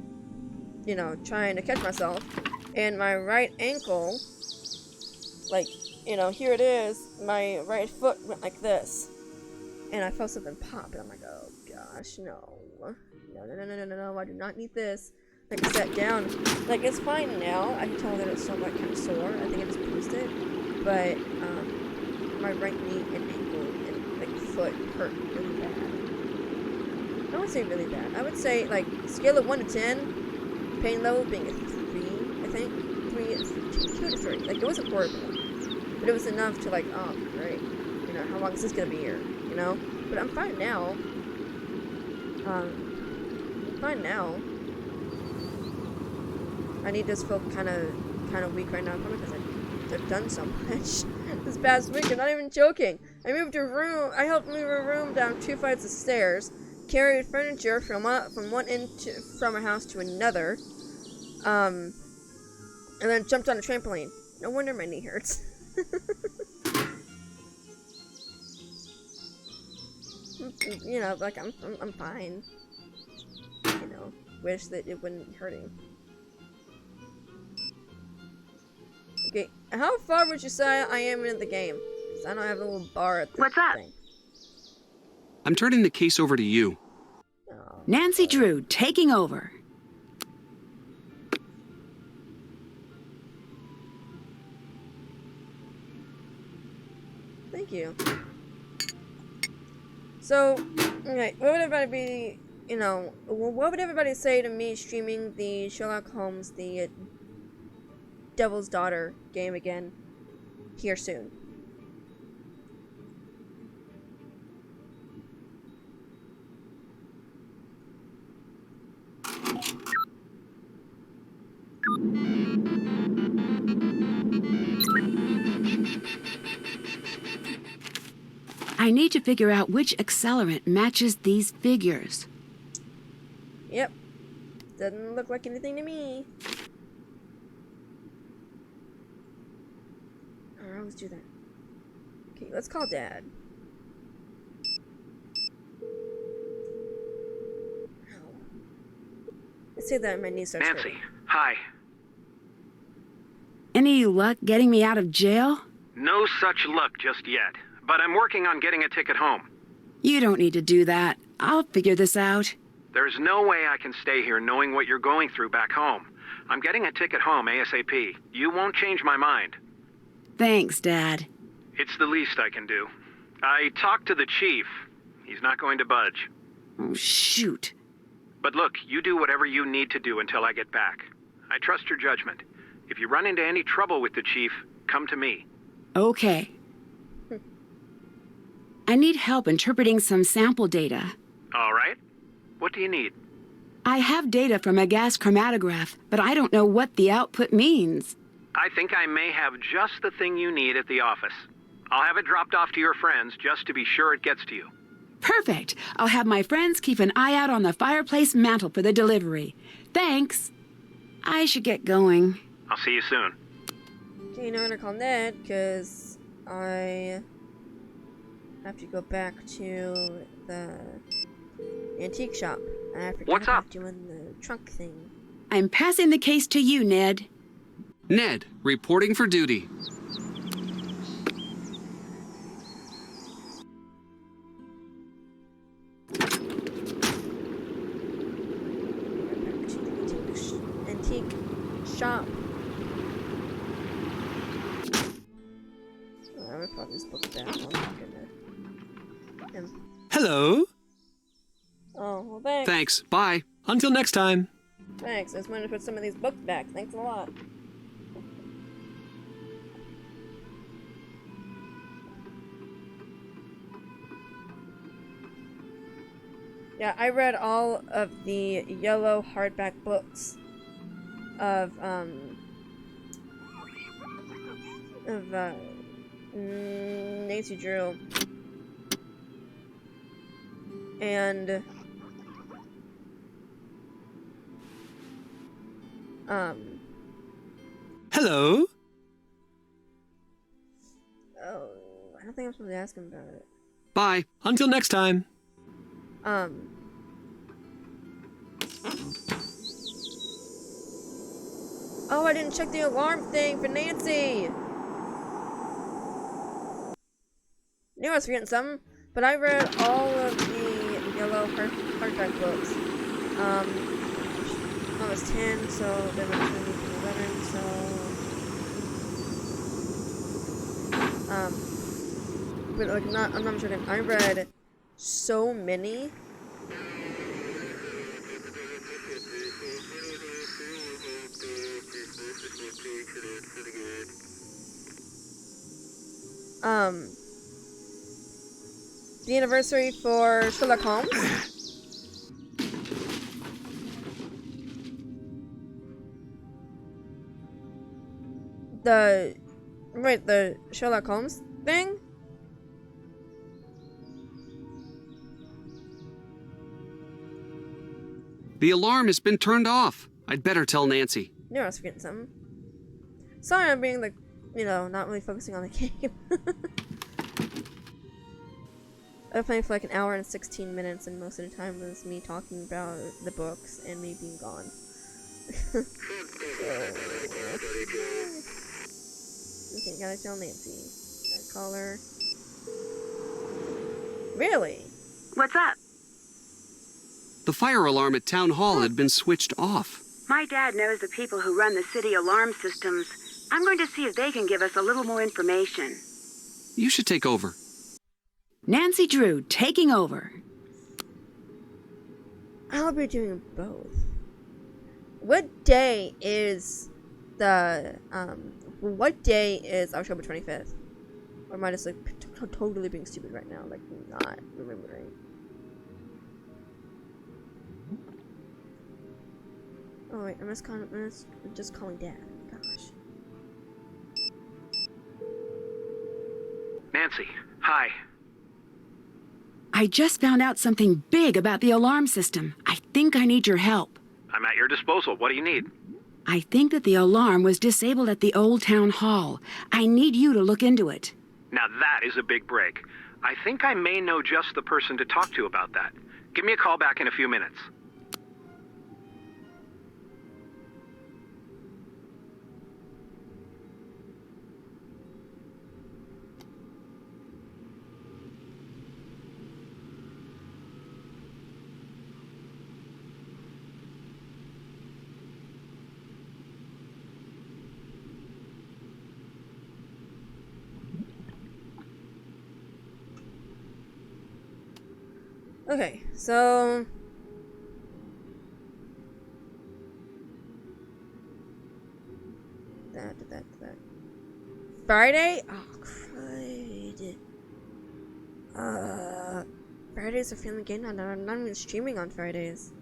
catch myself. And my right ankle, you know, here it is, my right foot went like this. And I felt something pop, and I'm like, oh gosh, no. No, I do not need this. I sat down. It's fine now. I can tell that it's still kind of sore. I think I just bruised it. But, my right knee and ankle and, foot hurt really bad. I would say really bad. I would say, scale of 1 to 10, pain level being a 3, I think. 2 to 3. It wasn't horrible. But it was enough to, oh, great. You know, how long is this gonna be here? You know? But I'm fine now. I need to feel kind of weak right now, probably because I I've done so much this past week. I'm not even joking. I helped move a room down 2 flights of stairs, carried furniture from a house to another, and then jumped on a trampoline. No wonder my knee hurts. You know, like I'm fine. You know, wish that it wouldn't be hurting. Okay, how far would you say I am in the game? 'Cause I don't have a little bar at the thing. I'm turning the case over to you. Oh, Nancy Drew, taking over. Thank you. So, okay, what would everybody be, you know, what would everybody say to me streaming the Sherlock Holmes, the Devil's Daughter game again here soon? I need to figure out which accelerant matches these figures. Yep. Doesn't look like anything to me. Alright, let's do that. Okay, let's call Dad. Let's say that my knee starts Nancy, hurting. hi. Any luck getting me out of jail? No such luck just yet, but I'm working on getting a ticket home. You don't need to do that. I'll figure this out. There's no way I can stay here knowing what you're going through back home. I'm getting a ticket home ASAP. You won't change my mind. Thanks, Dad. It's the least I can do. I talked to the chief. He's not going to budge. Oh, shoot. But look, you do whatever you need to do until I get back. I trust your judgment. If you run into any trouble with the chief, come to me. Okay. I need help interpreting some sample data. All right. What do you need? I have data from a gas chromatograph, but I don't know what the output means. I think I may have just the thing you need at the office. I'll have it dropped off to your friends just to be sure it gets to you. Perfect. I'll have my friends keep an eye out on the fireplace mantle for the delivery. Thanks. I should get going. I'll see you soon. Okay, you know I'm gonna call Ned, because I have to go back to the antique shop. I forgot What's about up? doing the trunk thing. I'm passing the case to you, Ned. Ned, reporting for duty. Antique shop. Oh, I'm gonna put this book back. I'm not gonna. Hello. Oh, well, thanks. Thanks. Bye. Until next time. Thanks. I just wanted to put some of these books back. Thanks a lot. Yeah, I read all of the yellow hardback books of Nancy Drew. And Hello. oh, I don't think I'm supposed to ask him about it. Bye. Until next time. Oh, I didn't check the alarm thing for Nancy. Knew I was forgetting something, but I read all of the yellow hardback books. I was 10, so then I was 11, so but like I'm not joking. I read so many. The anniversary for Sherlock Holmes. The Wait, the Sherlock Holmes thing? The alarm has been turned off. I'd better tell Nancy. Knew I was forgetting something. Sorry, I'm being like, you know, not really focusing on the game. I've been playing for like an hour and 16 minutes, and most of the time was me talking about the books and me being gone. Okay, gotta tell Nancy. Gotta call her. Really? What's up? The fire alarm at Town Hall had been switched off. My dad knows the people who run the city alarm systems. I'm going to see if they can give us a little more information. You should take over. Nancy Drew taking over. I'll be doing both. What day is the, what day is October 25th? Or am I just like totally being stupid right now, like not remembering? Oh wait, I'm just calling Dad. Gosh. Nancy, hi. I just found out something big about the alarm system. I think I need your help. I'm at your disposal. What do you need? I think that the alarm was disabled at the old town hall. I need you to look into it. Now that is a big break. I think I may know just the person to talk to about that. Give me a call back in a few minutes. Okay, so that. Friday? Oh, crud. Fridays are feeling game. I'm not even streaming on Fridays.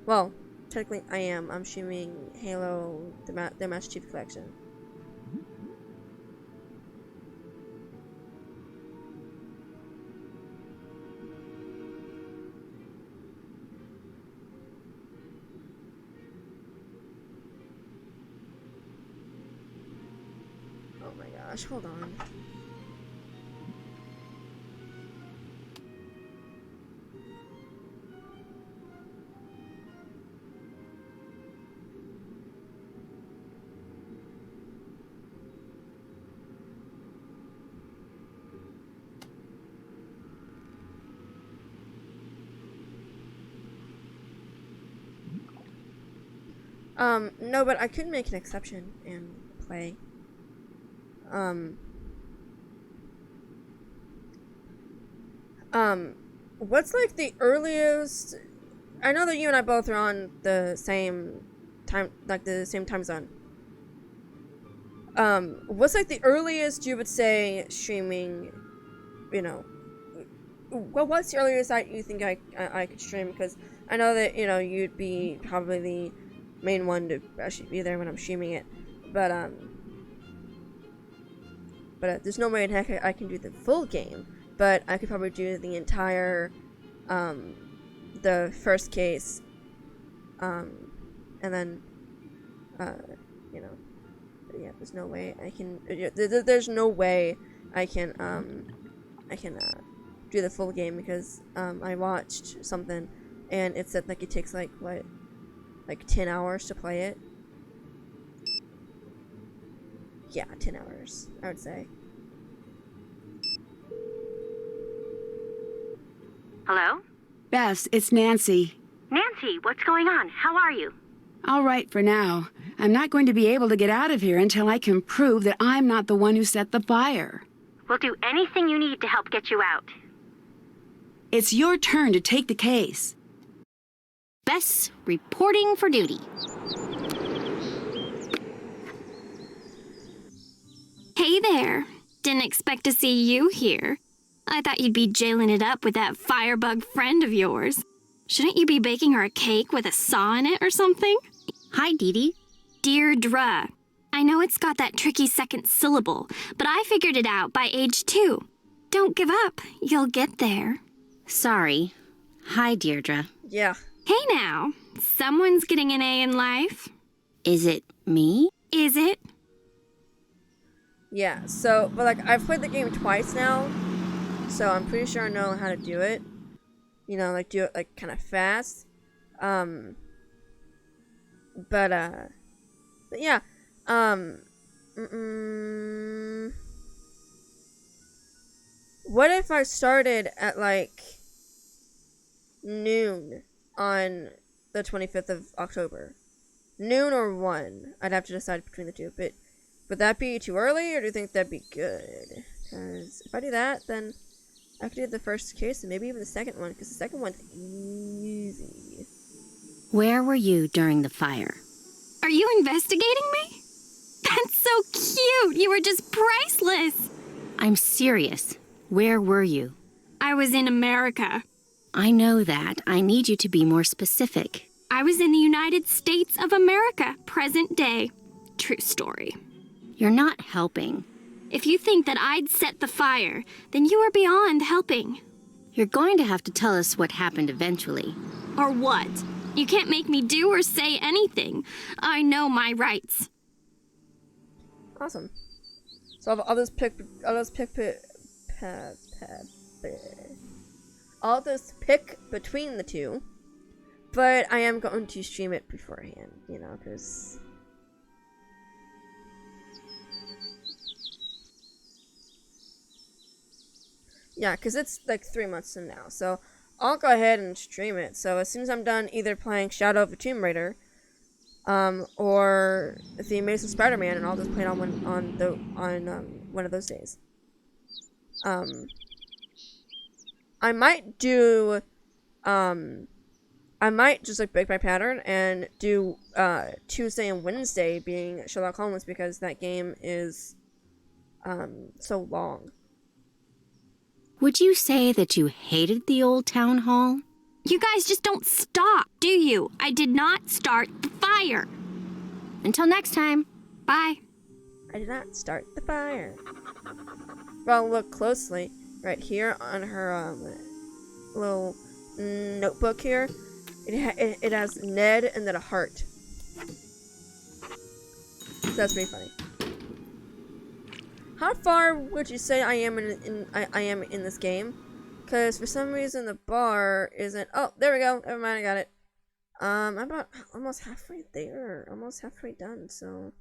Well, technically I am. I'm streaming Halo, the Master Chief Collection. Oh my gosh, hold on. No, but I could make an exception and play. What's like the earliest? I know that you and I both are on the same time, like the same time zone. What's like the earliest you would say streaming? You know, well, what's the earliest that you think I could stream? Because I know that, you know, you'd be probably the main one to actually be there when I'm streaming it, but there's no way in heck I can do the full game, but I could probably do the entire, the first case, and then, you know, yeah, there's no way I can, there's no way I can do the full game, because, I watched something, and it said, like, it takes, like, what, like 10 hours to play it? Yeah, 10 hours, I would say. Hello? Bess, it's Nancy. Nancy, what's going on? How are you? All right for now. I'm not going to be able to get out of here until I can prove that I'm not the one who set the fire. We'll do anything you need to help get you out. It's your turn to take the case. Bess, reporting for duty. Hey there. Didn't expect to see you here. I thought you'd be jailing it up with that firebug friend of yours. Shouldn't you be baking her a cake with a saw in it or something? Hi, Dee Dee. Deirdre. I know it's got that tricky second syllable, but I figured it out by age 2. Don't give up. You'll get there. Sorry. Hi, Deirdre. Yeah. Hey now. Someone's getting an A in life. Is it me? Is it? Yeah, so, but like, I've played the game twice now, so I'm pretty sure I know how to do it. You know, like, do it, like, kind of fast. But yeah, what if I started at, like, noon on the 25th of October? Noon or 1? I'd have to decide between the two, but would that be too early, or do you think that'd be good? Because if I do that, then I could do the first case and maybe even the second one, because the second one's easy. Where were you during the fire? Are you investigating me? That's so cute. You were just priceless. I'm serious. Where were you? I was in America. I know that. I need you to be more specific. I was in the United States of America, present day. True story. You're not helping. If you think that I'd set the fire, then you are beyond helping. You're going to have to tell us what happened eventually. Or what? You can't make me do or say anything. I know my rights. Awesome. So I'll just pick between the two, but I am going to stream it beforehand, you know, because yeah, because it's like 3 months from now, so I'll go ahead and stream it. So as soon as I'm done either playing Shadow of the Tomb Raider, or The Amazing Spider-Man, and I'll just play it on one of those days. I might do, I might just like break my pattern and do Tuesday and Wednesday being Sherlock Holmes, because that game is so long. Would you say that you hated the old town hall? You guys just don't stop, do you? I did not start the fire. Until next time. Bye. I did not start the fire. Well, look closely. Right here on her little notebook here, it has Ned and then a heart. So that's pretty funny. How far would you say I am in this game? Because for some reason the bar isn't. Oh, there we go. Never mind, I got it. I'm about almost halfway there. Almost halfway done. So,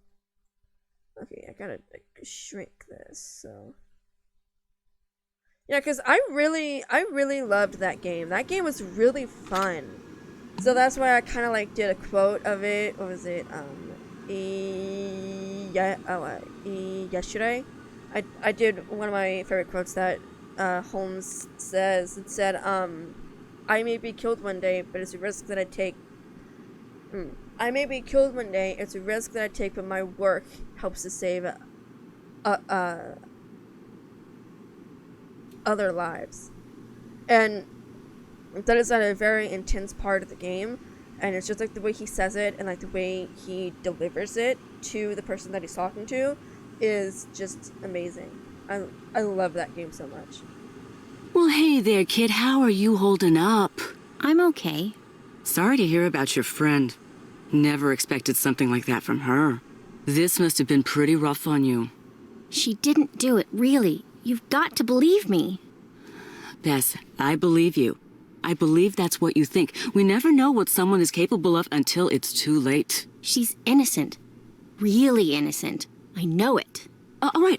okay, I gotta like, shrink this. So, yeah, because I really loved that game. That game was really fun. So that's why I kind of like did a quote of it. What was it? Yesterday. I did one of my favorite quotes that Holmes says. It said, I may be killed one day, but it's a risk that I take. I may be killed one day, it's a risk that I take, but my work helps to save other lives. And that is a very intense part of the game, and it's just like the way he says it and like the way he delivers it to the person that he's talking to is just amazing. I love that game so much. Well, hey there, kid. How are you holding up? I'm okay. Sorry to hear about your friend. Never expected something like that from her. This must have been pretty rough on you. She didn't do it, really. You've got to believe me. Bess, I believe you. I believe that's what you think. We never know what someone is capable of until it's too late. She's innocent. Really innocent. I know it. All right.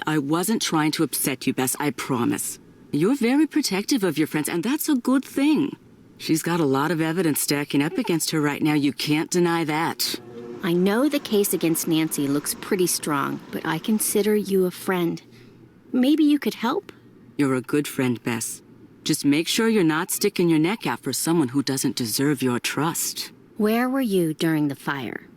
I wasn't trying to upset you, Bess, I promise. You're very protective of your friends, and that's a good thing. She's got a lot of evidence stacking up against her right now. You can't deny that. I know the case against Nancy looks pretty strong, but I consider you a friend. Maybe you could help? You're a good friend, Bess. Just make sure you're not sticking your neck out for someone who doesn't deserve your trust. Where were you during the fire?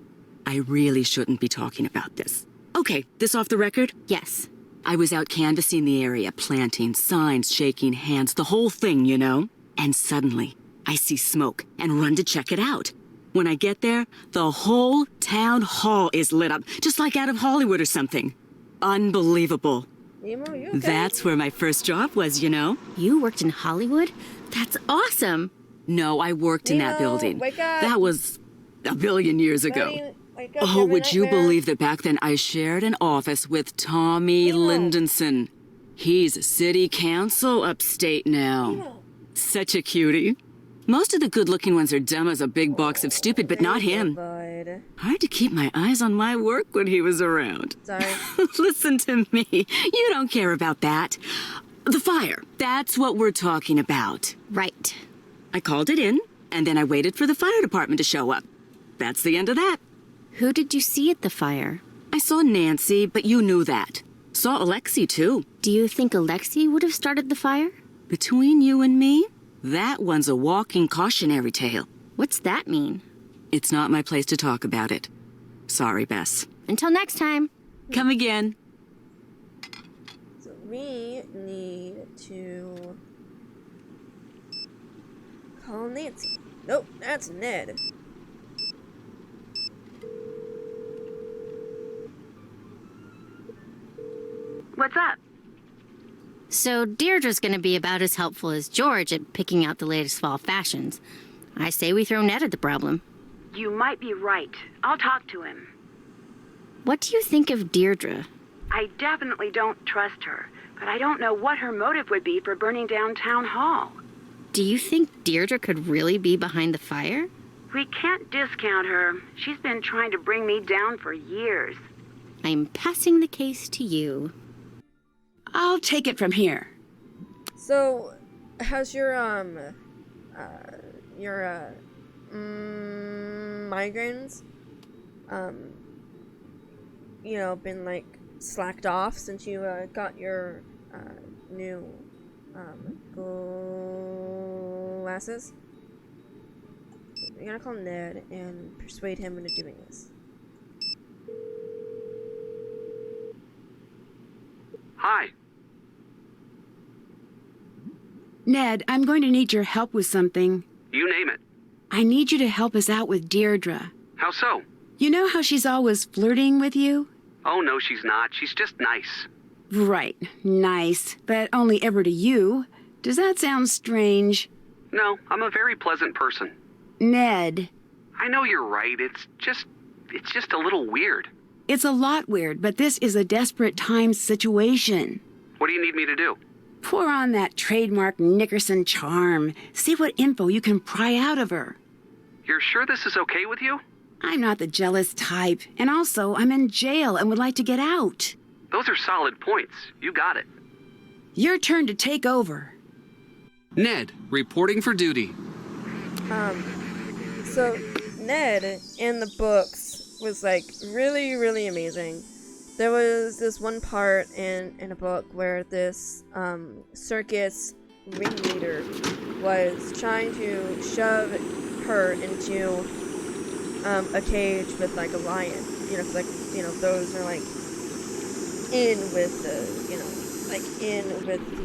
I really shouldn't be talking about this. Okay, this off the record? Yes. I was out canvassing the area, planting signs, shaking hands, the whole thing, you know? And suddenly, I see smoke and run to check it out. When I get there, the whole town hall is lit up, just like out of Hollywood or something. Unbelievable. Nemo, you okay? That's where my first job was, you know. You worked in Hollywood? That's awesome. No, I worked in that building. Wake up. That was a billion years ago. Buddy, wake up, Oh, would you nightmare. believe that back then I shared an office with Tommy Lindenson? He's city council upstate now. Such a cutie. Most of the good-looking ones are dumb as a big box of stupid, but not him. Bud. Hard to keep my eyes on my work when he was around. Sorry. Listen to me. You don't care about that. The fire. That's what we're talking about. Right. I called it in, and then I waited for the fire department to show up. That's the end of that. Who did you see at the fire? I saw Nancy, but you knew that. Saw Alexi, too. Do you think Alexi would have started the fire? Between you and me, that one's a walking cautionary tale. What's that mean? It's not my place to talk about it. Sorry, Bess. Until next time. Come again. So we need to call Nancy. Nope, that's Ned. What's up? So Deirdre's gonna be about as helpful as George at picking out the latest fall fashions. I say we throw Ned at the problem. You might be right. I'll talk to him. What do you think of Deirdre? I definitely don't trust her, but I don't know what her motive would be for burning down Town Hall. Do you think Deirdre could really be behind the fire? We can't discount her. She's been trying to bring me down for years. I'm passing the case to you. I'll take it from here. So, how's your migraines, you know, been like slacked off since you got your new glasses? You're gonna call Ned and persuade him into doing this. Hi. Ned, I'm going to need your help with something. You name it. I need you to help us out with Deirdre. How so? You know how she's always flirting with you? Oh, no, she's not. She's just nice. Right, nice, but only ever to you. Does that sound strange? No, I'm a very pleasant person. Ned. I know you're right. It's just a little weird. It's a lot weird, but this is a desperate times situation. What do you need me to do? Pour on that trademark Nickerson charm. See what info you can pry out of her. You're sure this is okay with you? I'm not the jealous type, and also I'm in jail and would like to get out. Those are solid points. You got it. Your turn to take over. Ned, reporting for duty. So Ned in the books was like really, really amazing. There was this one part in a book where this circus ringleader was trying to shove her into a cage with like a lion. You know, 'cause, like, you know, those are like in with the, you know, like in with the,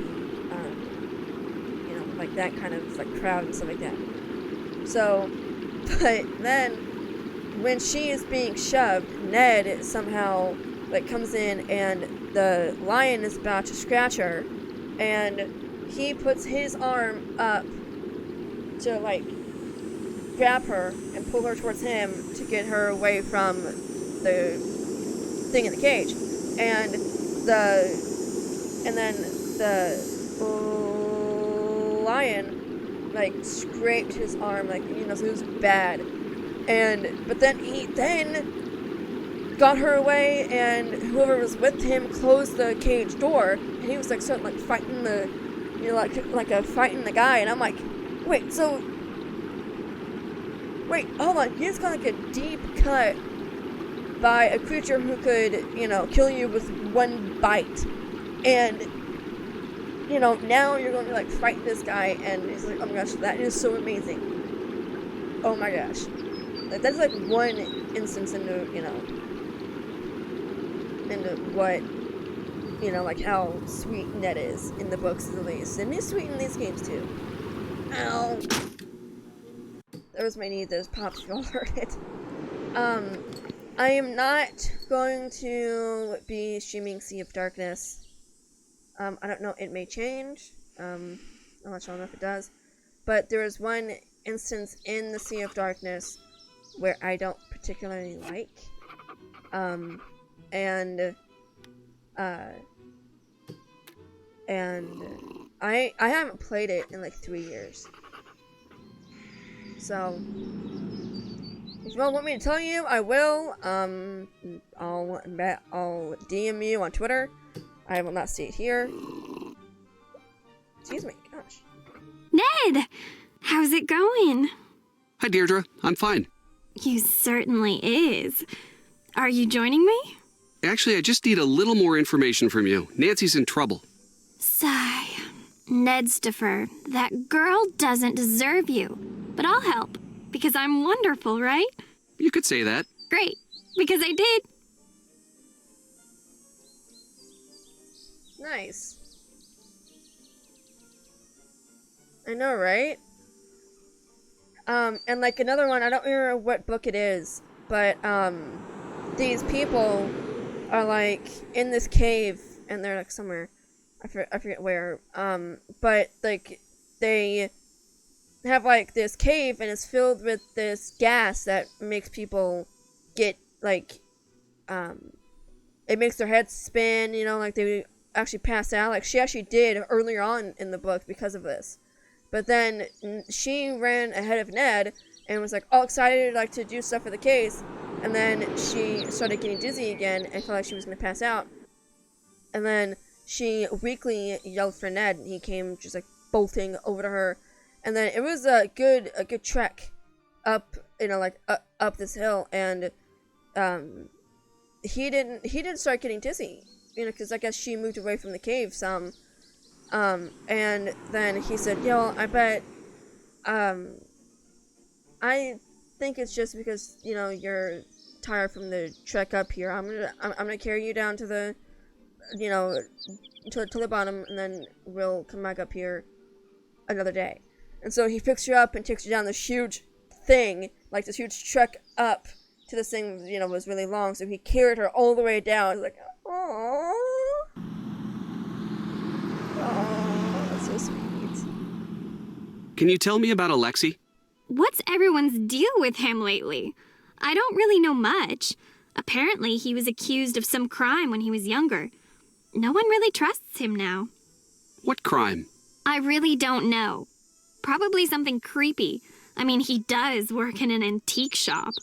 you know, like that kind of like crowd and stuff like that. So, but then when she is being shoved, Ned somehow like comes in and the lion is about to scratch her, and he puts his arm up to like grab her and pull her towards him to get her away from the thing in the cage, and then the lion like scraped his arm, like, you know, so it was bad, but then he got her away, and whoever was with him closed the cage door, and he was like starting like fighting the, you know, like a fighting the guy, and I'm like, wait, hold on, he's got like a deep cut by a creature who could, you know, kill you with one bite, and, you know, now you're going to like fight this guy, and it's like, oh my gosh, that is so amazing. Oh my gosh. Like, that's like one instance into, you know, into what, you know, like how sweet Ned is in the books at least. And he's sweet in these games too. Ow. There was my need that just popped if y'all heard it. I am not going to be streaming Sea of Darkness. I don't know, it may change. I'm not sure if it does. But there is one instance in the Sea of Darkness where I don't particularly like. And I haven't played it in like 3 years. So if you all want me to tell you, I will. I'll DM you on Twitter. I will not see it here. Excuse me, gosh. Ned! How's it going? Hi, Deirdre. I'm fine. You certainly is. Are you joining me? Actually, I just need a little more information from you. Nancy's in trouble. Sigh. Nedstifer, that girl doesn't deserve you. But I'll help, because I'm wonderful, right? You could say that. Great, because I did. Nice. I know, right? And like another one, I don't remember what book it is, but these people are like in this cave, and they're like somewhere, I forget where, but like they have like this cave, and it's filled with this gas that makes people get like, it makes their heads spin, you know, like they actually pass out. Like she actually did earlier on in the book because of this. But then she ran ahead of Ned and was like all excited like to do stuff for the case, and then she started getting dizzy again and felt like she was gonna pass out. And then she weakly yelled for Ned, and he came just like bolting over to her. And then it was a good trek up, you know, like up this hill, and he didn't start getting dizzy, you know, because I guess she moved away from the cave some. And then he said, yo, I bet, I think it's just because, you know, you're tired from the trek up here. I'm gonna carry you down to the, you know, to the bottom, and then we'll come back up here another day. And so he picks her up and takes her down this huge thing, like this huge trek up to this thing, you know, was really long, so he carried her all the way down. He's like, aww. Oh, that's so sweet. Can you tell me about Alexei? What's everyone's deal with him lately? I don't really know much. Apparently, he was accused of some crime when he was younger. No one really trusts him now. What crime? I really don't know. Probably something creepy. I mean, he does work in an antique shop.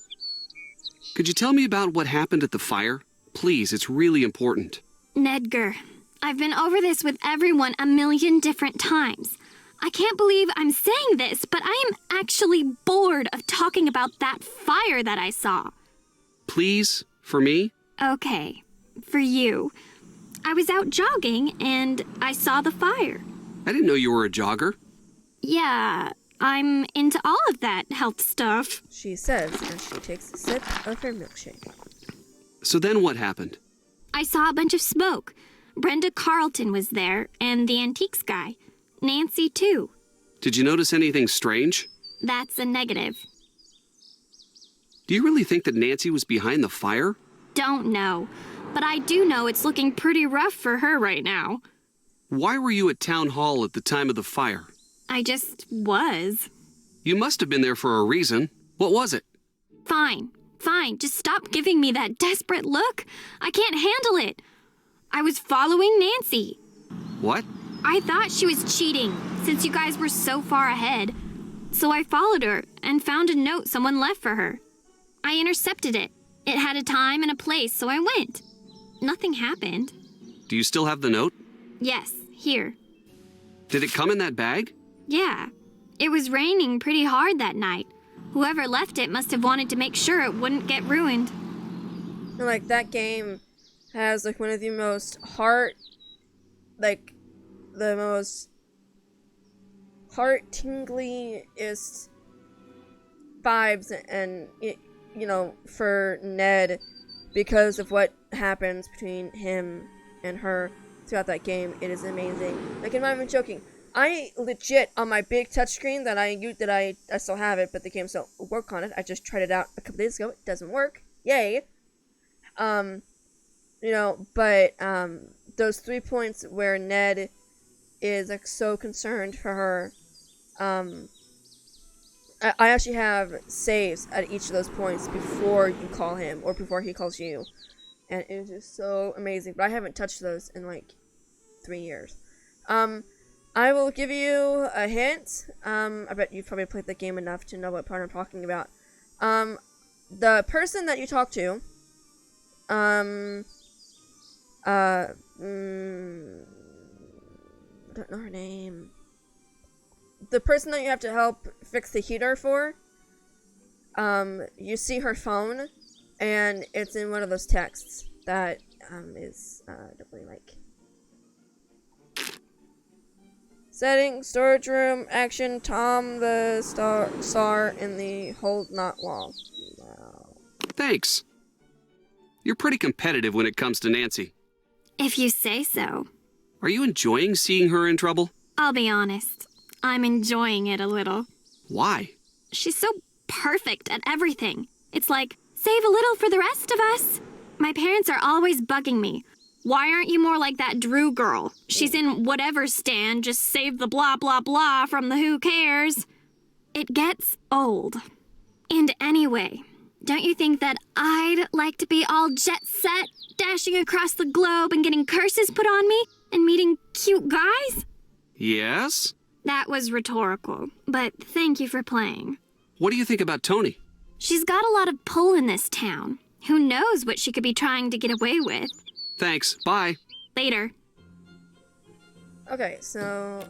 Could you tell me about what happened at the fire? Please, it's really important. Nedgar, I've been over this with everyone a million different times. I can't believe I'm saying this, but I am actually bored of talking about that fire that I saw. Please, for me? Okay, for you. I was out jogging and I saw the fire. I didn't know you were a jogger. Yeah, I'm into all of that health stuff. She says as she takes a sip of her milkshake. So then what happened? I saw a bunch of smoke. Brenda Carlton was there, and the antiques guy. Nancy, too. Did you notice anything strange? That's a negative. Do you really think that Nancy was behind the fire? Don't know. But I do know it's looking pretty rough for her right now. Why were you at Town Hall at the time of the fire? I just was. You must have been there for a reason. What was it? Fine. Just stop giving me that desperate look. I can't handle it. I was following Nancy. What? I thought she was cheating, since you guys were so far ahead. So I followed her and found a note someone left for her. I intercepted it. It had a time and a place, so I went. Nothing happened. Do you still have the note? Yes, here. Did it come in that bag? Yeah. It was raining pretty hard that night. Whoever left it must have wanted to make sure it wouldn't get ruined. And like that game has like one of the most the most heart-tingliest vibes, and you know, for Ned, because of what happens between him and her throughout that game. It is amazing. Like, I'm not even joking. I legit, on my big touchscreen that I still have it, but the game still work on it. I just tried it out a couple days ago. It doesn't work. Yay. Those 3 points where Ned is like so concerned for her, I actually have saves at each of those points before you call him or before he calls you, and it is just so amazing. But I haven't touched those in like 3 years. I will give you a hint. I bet you've probably played the game enough to know what part I'm talking about. The person that you talk to, I don't know her name. The person that you have to help fix the heater for, you see her phone, and it's in one of those texts that is definitely like setting, storage room, action, Tom the star in the hold not wall. Wow. Thanks. You're pretty competitive when it comes to Nancy. If you say so. Are you enjoying seeing her in trouble? I'll be honest. I'm enjoying it a little. Why? She's so perfect at everything. It's like, save a little for the rest of us. My parents are always bugging me. Why aren't you more like that Drew girl? She's in whatever stand, just save the blah blah blah from the who cares. It gets old. And anyway, don't you think that I'd like to be all jet set, dashing across the globe and getting curses put on me and meeting cute guys? Yes? That was rhetorical, but thank you for playing. What do you think about Tony? She's got a lot of pull in this town. Who knows what she could be trying to get away with? Thanks. Bye. Later. Okay, so...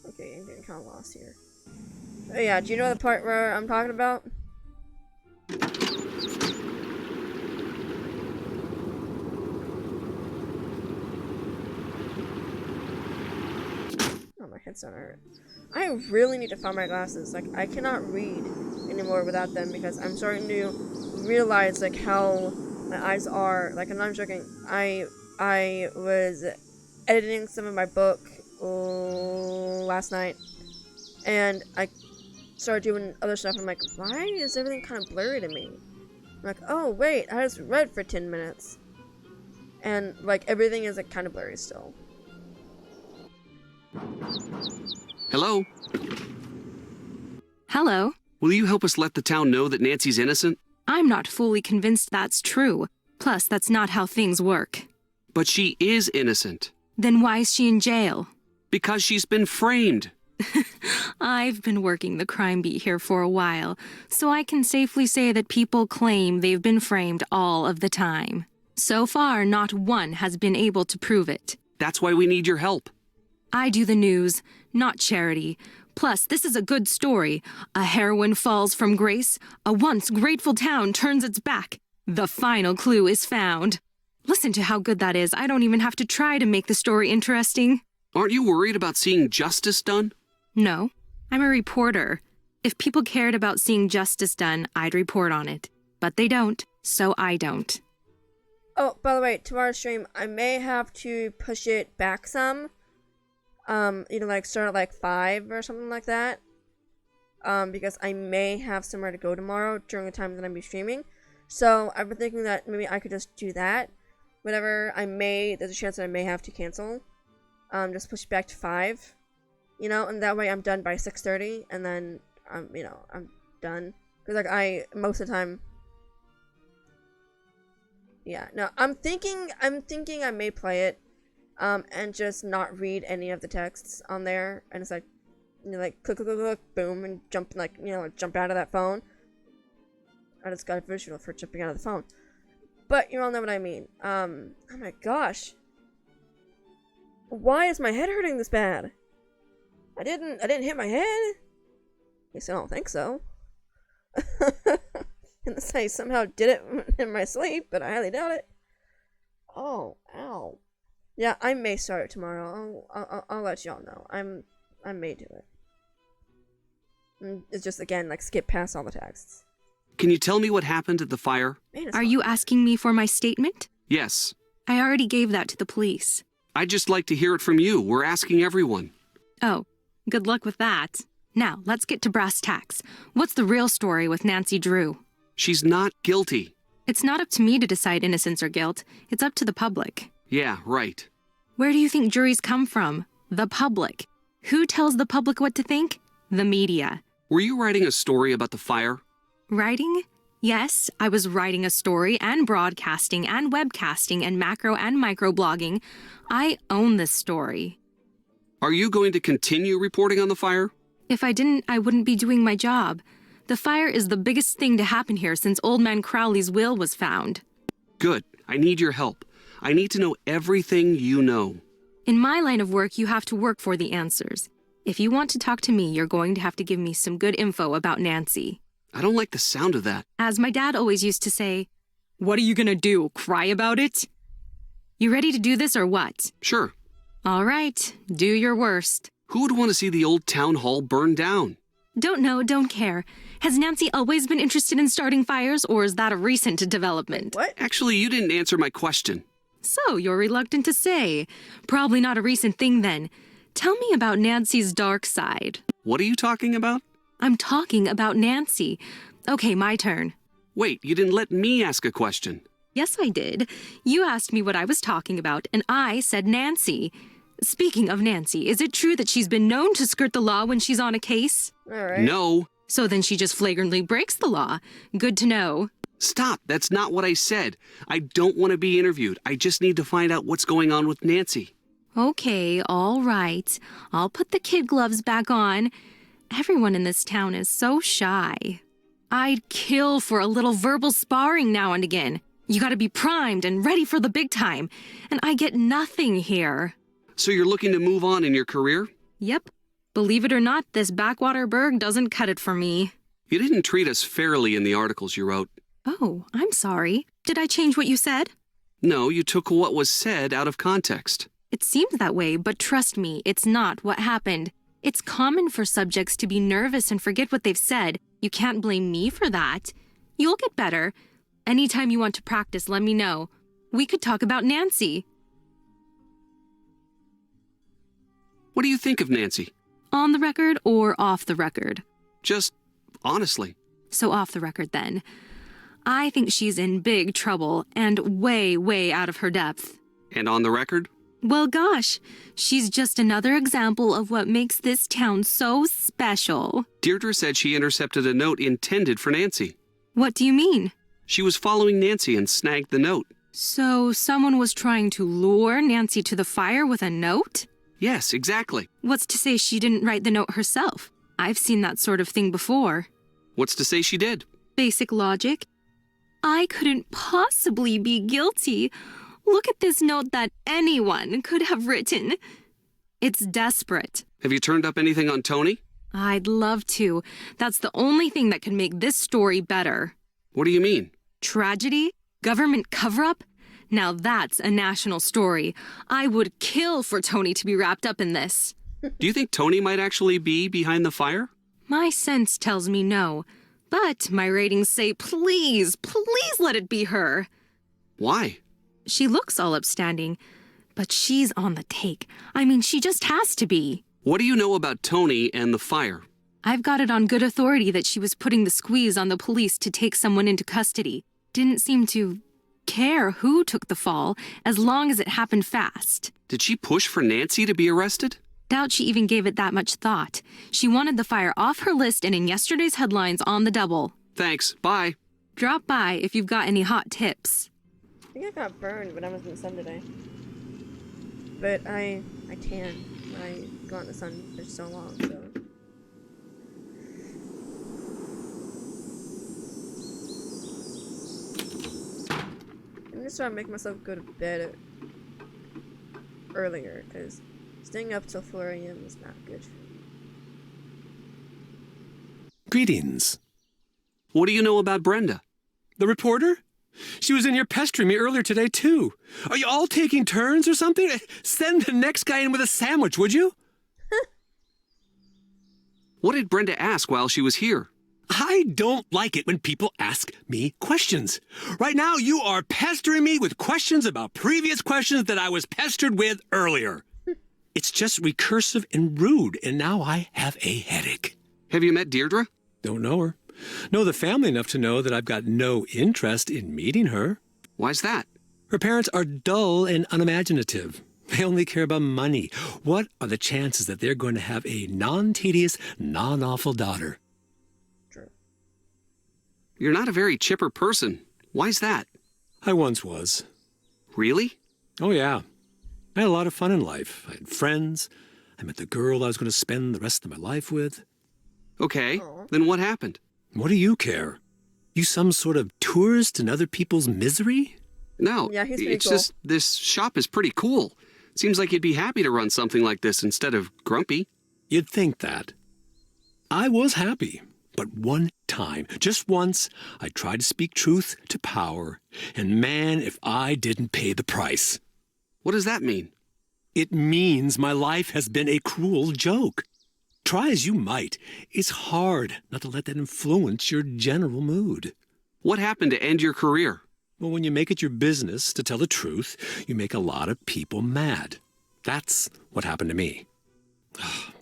Okay, I'm getting kind of lost here. Oh yeah, do you know the part where I'm talking about? Oh, my head's starting to hurt. I really need to find my glasses. Like, I cannot read anymore without them because I'm starting to realize, like, how my eyes are. Like, I'm not joking. I was editing some of my book last night, and I started doing other stuff. I'm like, why is everything kind of blurry to me? I'm like, oh, wait, I just read for 10 minutes. And, like, everything is, like, kind of blurry still. Hello? Hello? Will you help us let the town know that Nancy's innocent? I'm not fully convinced that's true. Plus, that's not how things work. But she is innocent. Then why is she in jail? Because she's been framed. I've been working the crime beat here for a while, so I can safely say that people claim they've been framed all of the time. So far, not one has been able to prove it. That's why we need your help. I do the news, not charity. Plus, this is a good story. A heroine falls from grace. A once grateful town turns its back. The final clue is found. Listen to how good that is. I don't even have to try to make the story interesting. Aren't you worried about seeing justice done? No, I'm a reporter. If people cared about seeing justice done, I'd report on it. But they don't, so I don't. Oh, by the way, tomorrow's stream, I may have to push it back some. Like start at like 5 or something like that. Because I may have somewhere to go tomorrow during the time that I'm streaming. So I've been thinking that maybe I could just do that. Whatever there's a chance that I may have to cancel. Just push it back to 5. And that way I'm done by 6:30, and then I'm done. Because like most of the time. Yeah, no, I'm thinking I may play it. And just not read any of the texts on there, and it's like, click, click, click, click, boom, and jump, jump out of that phone. I just got a visual for jumping out of the phone, but you all know what I mean. Oh my gosh, why is my head hurting this bad? I didn't hit my head. Yes, I don't think so. Unless I somehow did it in my sleep, but I highly doubt it. Oh, ow. Yeah, I may start it tomorrow. I'll let y'all know. I may do it. It's just, again, like, skip past all the texts. Can you tell me what happened at the fire? Are you asking me for my statement? Yes. I already gave that to the police. I'd just like to hear it from you. We're asking everyone. Oh, good luck with that. Now, let's get to brass tacks. What's the real story with Nancy Drew? She's not guilty. It's not up to me to decide innocence or guilt. It's up to the public. Yeah, right. Where do you think juries come from? The public. Who tells the public what to think? The media. Were you writing a story about the fire? Writing? Yes, I was writing a story and broadcasting and webcasting and macro and micro blogging. I own this story. Are you going to continue reporting on the fire? If I didn't, I wouldn't be doing my job. The fire is the biggest thing to happen here since Old Man Crowley's will was found. Good. I need your help. I need to know everything you know. In my line of work, you have to work for the answers. If you want to talk to me, you're going to have to give me some good info about Nancy. I don't like the sound of that. As my dad always used to say, "What are you gonna do, cry about it?" You ready to do this or what? Sure. All right, do your worst. Who would want to see the old town hall burn down? Don't know, don't care. Has Nancy always been interested in starting fires, or is that a recent development? What? Actually, you didn't answer my question. So, you're reluctant to say. Probably not a recent thing then. Tell me about Nancy's dark side. What are you talking about? I'm talking about Nancy. Okay, my turn. Wait, you didn't let me ask a question. Yes, I did. You asked me what I was talking about, and I said Nancy. Speaking of Nancy, is it true that she's been known to skirt the law when she's on a case? All right. No. So then she just flagrantly breaks the law. Good to know. Stop. That's not what I said. I don't want to be interviewed. I just need to find out what's going on with Nancy. Okay, all right. I'll put the kid gloves back on. Everyone in this town is so shy. I'd kill for a little verbal sparring now and again. You gotta be primed and ready for the big time. And I get nothing here. So you're looking to move on in your career? Yep. Believe it or not, this backwater burg doesn't cut it for me. You didn't treat us fairly in the articles you wrote. Oh, I'm sorry. Did I change what you said? No, you took what was said out of context. It seems that way, but trust me, it's not what happened. It's common for subjects to be nervous and forget what they've said. You can't blame me for that. You'll get better. Anytime you want to practice, let me know. We could talk about Nancy. What do you think of Nancy? On the record or off the record? Just honestly. So off the record then. I think she's in big trouble and way, way out of her depth. And on the record? Well, gosh, she's just another example of what makes this town so special. Deirdre said she intercepted a note intended for Nancy. What do you mean? She was following Nancy and snagged the note. So someone was trying to lure Nancy to the fire with a note? Yes, exactly. What's to say she didn't write the note herself? I've seen that sort of thing before. What's to say she did? Basic logic. I couldn't possibly be guilty. Look at this note that anyone could have written. It's desperate. Have you turned up anything on Tony? I'd love to. That's the only thing that could make this story better. What do you mean? Tragedy? Government cover-up? Now that's a national story. I would kill for Tony to be wrapped up in this. Do you think Tony might actually be behind the fire? My sense tells me no. But my ratings say please, please let it be her. Why? She looks all upstanding, but she's on the take. I mean, she just has to be. What do you know about Tony and the fire? I've got it on good authority that she was putting the squeeze on the police to take someone into custody. Didn't seem to care who took the fall, as long as it happened fast. Did she push for Nancy to be arrested? Doubt she even gave it that much thought. She wanted the fire off her list and in yesterday's headlines on the double. Thanks, bye. Drop by if you've got any hot tips. I think I got burned when I was in the sun today. But I tan when I go out in the sun for so long, so. I'm just trying to make myself go to bed earlier, because staying up till 4 a.m. is not good for me. Greetings. What do you know about Brenda? The reporter? She was in here pestering me earlier today, too. Are you all taking turns or something? Send the next guy in with a sandwich, would you? What did Brenda ask while she was here? I don't like it when people ask me questions. Right now, you are pestering me with questions about previous questions that I was pestered with earlier. It's just recursive and rude, and now I have a headache. Have you met Deirdre? Don't know her. Know the family enough to know that I've got no interest in meeting her. Why's that? Her parents are dull and unimaginative. They only care about money. What are the chances that they're going to have a non-tedious, non-awful daughter? You're not a very chipper person. Why's that? I once was. Really? Oh, yeah. I had a lot of fun in life. I had friends. I met the girl I was going to spend the rest of my life with. Okay, then what happened? What do you care? You some sort of tourist in other people's misery? No, Yeah, he's pretty it's cool. just this shop is pretty cool. Seems like you'd be happy to run something like this instead of grumpy. You'd think that. I was happy, but one time, just once, I tried to speak truth to power, and man, if I didn't pay the price. What does that mean? It means my life has been a cruel joke. Try as you might, it's hard not to let that influence your general mood. What happened to end your career? Well, when you make it your business to tell the truth, you make a lot of people mad. That's what happened to me.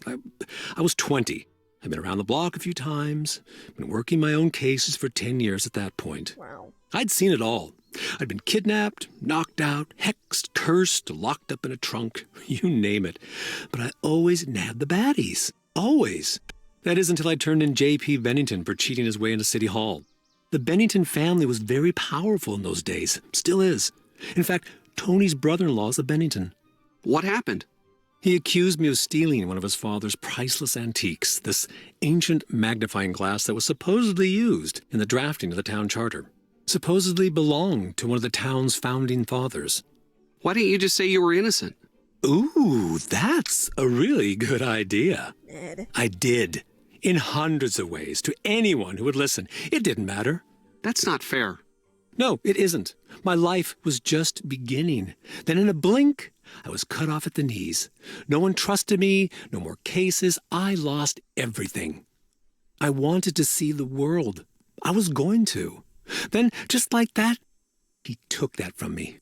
I was 20. I'd been around the block a few times, been working my own cases for 10 years at that point. Wow. I'd seen it all. I'd been kidnapped, knocked out, hexed, cursed, locked up in a trunk, you name it. But I always nabbed the baddies. Always. That is until I turned in J.P. Bennington for cheating his way into City Hall. The Bennington family was very powerful in those days. Still is. In fact, Tony's brother-in-law is a Bennington. What happened? He accused me of stealing one of his father's priceless antiques, this ancient magnifying glass that was supposedly used in the drafting of the town charter. Supposedly belonged to one of the town's founding fathers. Why didn't you just say you were innocent? Ooh, that's a really good idea. Ned. I did. In hundreds of ways, to anyone who would listen. It didn't matter. That's not fair. No, it isn't. My life was just beginning. Then in a blink, I was cut off at the knees. No one trusted me, no more cases. I lost everything. I wanted to see the world. I was going to. Then, just like that, he took that from me.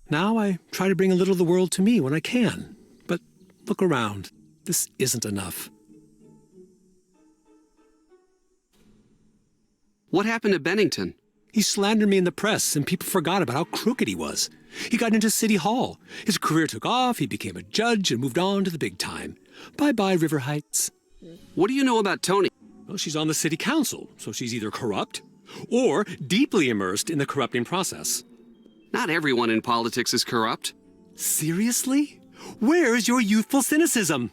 Now I try to bring a little of the world to me when I can. But look around. This isn't enough. What happened to Bennington? He slandered me in the press, and people forgot about how crooked he was. He got into City Hall. His career took off, he became a judge, and moved on to the big time. Bye-bye, River Heights. What do you know about Tony? Well, she's on the city council, so she's either corrupt or deeply immersed in the corrupting process. Not everyone in politics is corrupt. Seriously? Where's your youthful cynicism?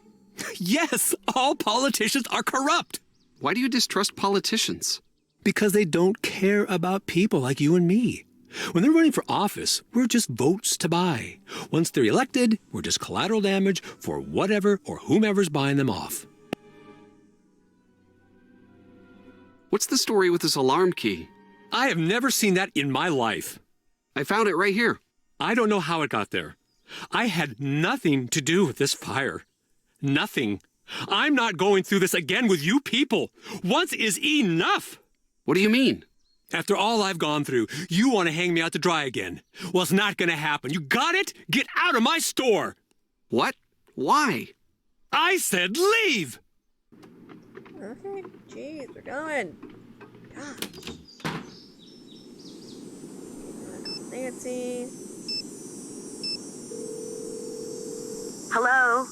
Yes, all politicians are corrupt. Why do you distrust politicians? Because they don't care about people like you and me. When they're running for office, we're just votes to buy. Once they're elected, we're just collateral damage for whatever or whomever's buying them off. What's the story with this alarm key? I have never seen that in my life. I found it right here. I don't know how it got there. I had nothing to do with this fire. Nothing. I'm not going through this again with you people. Once is enough. What do you mean? After all I've gone through, you want to hang me out to dry again. Well, it's not going to happen. You got it? Get out of my store. What? Why? I said leave. Okay, jeez, we're going. Gosh. Nancy. Hello?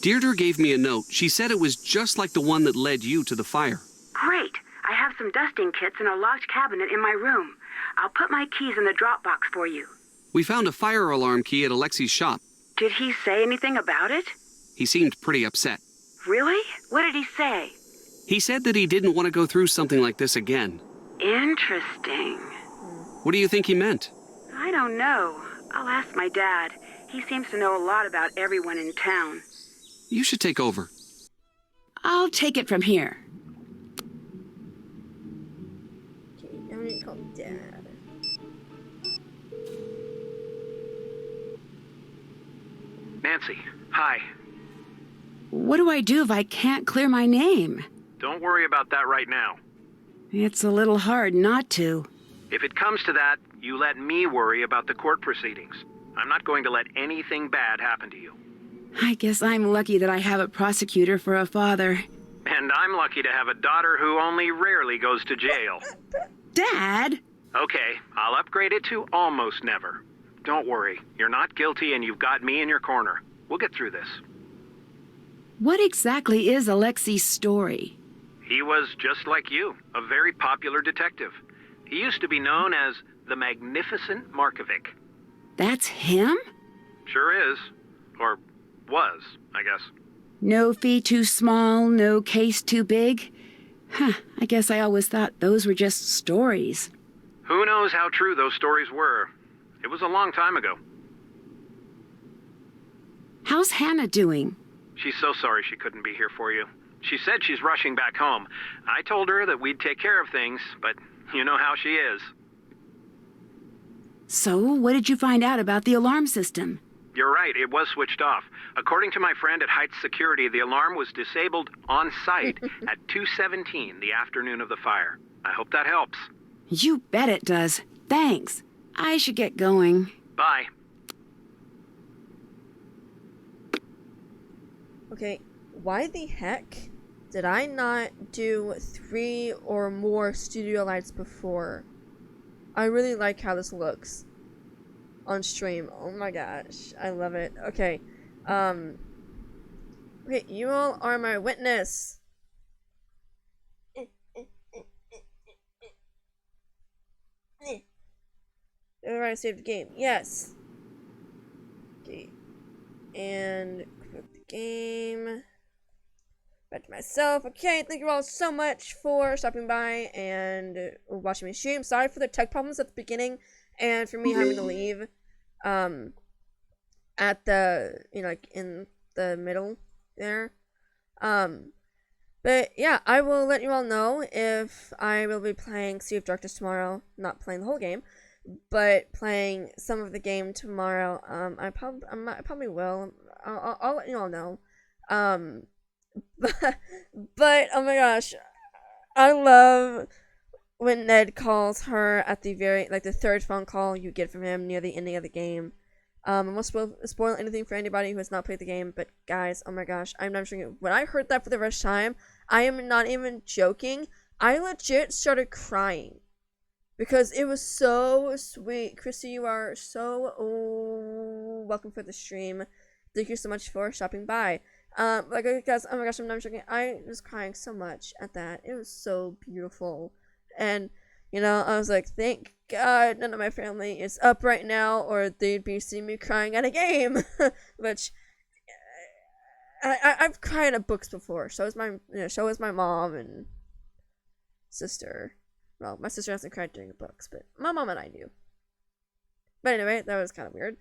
Deirdre gave me a note. She said it was just like the one that led you to the fire. Great. I have some dusting kits in a locked cabinet in my room. I'll put my keys in the drop box for you. We found a fire alarm key at Alexi's shop. Did he say anything about it? He seemed pretty upset. Really? What did he say? He said that he didn't want to go through something like this again. Interesting. What do you think he meant? I don't know. I'll ask my dad. He seems to know a lot about everyone in town. You should take over. I'll take it from here. Okay, I'm gonna call Dad. Nancy, hi. What do I do if I can't clear my name? Don't worry about that right now. It's a little hard not to. If it comes to that, you let me worry about the court proceedings. I'm not going to let anything bad happen to you. I guess I'm lucky that I have a prosecutor for a father. And I'm lucky to have a daughter who only rarely goes to jail. Dad? Okay, I'll upgrade it to almost never. Don't worry, you're not guilty and you've got me in your corner. We'll get through this. What exactly is Alexei's story? He was just like you, a very popular detective. He used to be known as the Magnificent Markovic. That's him? Sure is. Or was, I guess. No fee too small, no case too big? Huh, I guess I always thought those were just stories. Who knows how true those stories were? It was a long time ago. How's Hannah doing? She's so sorry she couldn't be here for you. She said she's rushing back home. I told her that we'd take care of things, but you know how she is. So, what did you find out about the alarm system? You're right, it was switched off. According to my friend at Heights Security, the alarm was disabled on site at 2:17 the afternoon of the fire. I hope that helps. You bet it does. Thanks. I should get going. Bye. Okay, why the heck did I not do 3 or more studio lights before? I really like how this looks on stream. Oh my gosh, I love it. Okay, okay, you all are my witness. Alright, saved the game. Yes. Okay, and quit the game. Back to myself. Okay, thank you all so much for stopping by and watching me stream. Sorry for the tech problems at the beginning and for me having to leave at the, you know, like in the middle there. But yeah, I will let you all know if I will be playing Sea of Darkness tomorrow. Not playing the whole game, but playing some of the game tomorrow. I probably will. I'll let you all know. But oh my gosh, I love when Ned calls her at the very, like, the third phone call you get from him near the ending of the game. I won't spoil anything for anybody who has not played the game, but guys, oh my gosh, I'm not sure. When I heard that for the first time, I am not even joking. I legit started crying because it was so sweet. Chrissy, you are so welcome for the stream. Thank you so much for stopping by. Like, guys, oh my gosh, I'm not joking. I was crying so much at that. It was so beautiful. And, you know, I was like, thank God none of my family is up right now, or they'd be seeing me crying at a game. Which, I've cried at books before. So is my mom and sister. Well, my sister hasn't cried during the books, but my mom and I do. But anyway, that was kind of weird.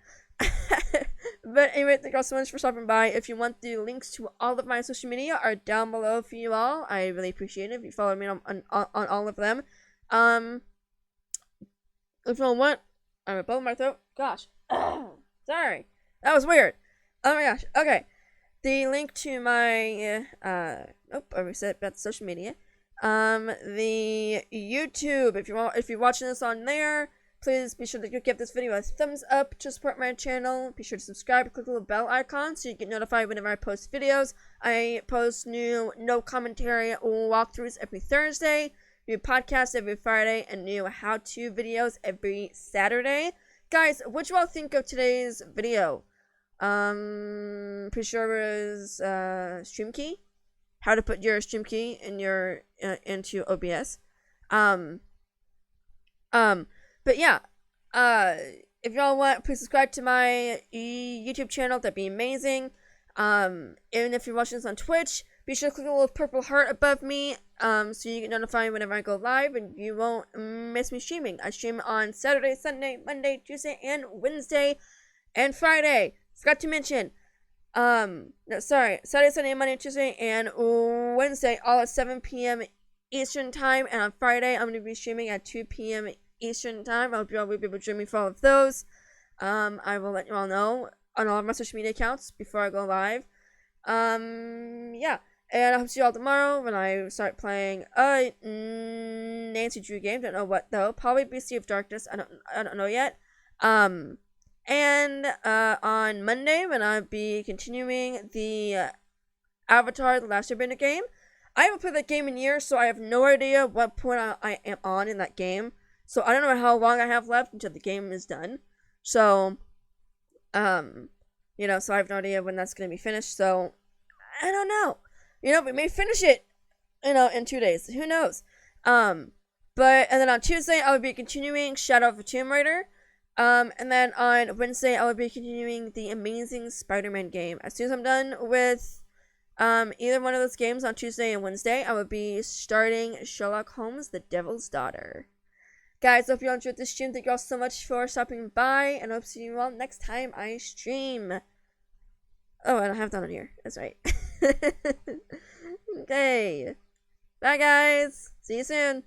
But anyway, thank you all so much for stopping by. If you want, the links to all of my social media are down below for you all. I really appreciate it if you follow me on all of them. If you want, I'm above my throat. Gosh. Sorry. That was weird. Oh my gosh. Okay. The link to my, I reset about social media. The YouTube, if you're watching this on there, please be sure to give this video a thumbs up to support my channel. Be sure to subscribe, click the little bell icon so you get notified whenever I post videos. I post new no commentary walkthroughs every Thursday, new podcasts every Friday, and new how-to videos every Saturday. Guys, what you all think of today's video? Pretty sure it was stream key. How to put your stream key in your into OBS. But yeah, if y'all want, please subscribe to my YouTube channel. That'd be amazing. And if you're watching this on Twitch, be sure to click the little purple heart above me, so you get notified whenever I go live, and you won't miss me streaming. I stream on Saturday, Sunday, Monday, Tuesday, and Wednesday, and Friday. Forgot to mention, Saturday, Sunday, Monday, Tuesday, and Wednesday, all at 7 p.m. Eastern Time, and on Friday, I'm going to be streaming at 2 p.m. Eastern Time. I hope you all will be able to join me for all of those. I will let you all know on all of my social media accounts before I go live. Yeah. And I hope to see you all tomorrow when I start playing a Nancy Drew game. Don't know what though. Probably be Sea of Darkness. I don't know yet. And on Monday when I'll be continuing the Avatar: The Last Airbender game. I haven't played that game in years, so I have no idea what point I am on in that game. So I don't know how long I have left until the game is done. So, you know, so I have no idea when that's going to be finished. So, I don't know. You know, we may finish it, you know, in 2 days. Who knows? And then on Tuesday, I will be continuing Shadow of the Tomb Raider. And then on Wednesday, I will be continuing the Amazing Spider-Man game. As soon as I'm done with either one of those games on Tuesday and Wednesday, I will be starting Sherlock Holmes: The Devil's Daughter. Guys, hope you all enjoyed this stream. Thank you all so much for stopping by, and I hope to see you all next time I stream. Oh, I don't have that on here. That's right. Okay. Bye, guys. See you soon.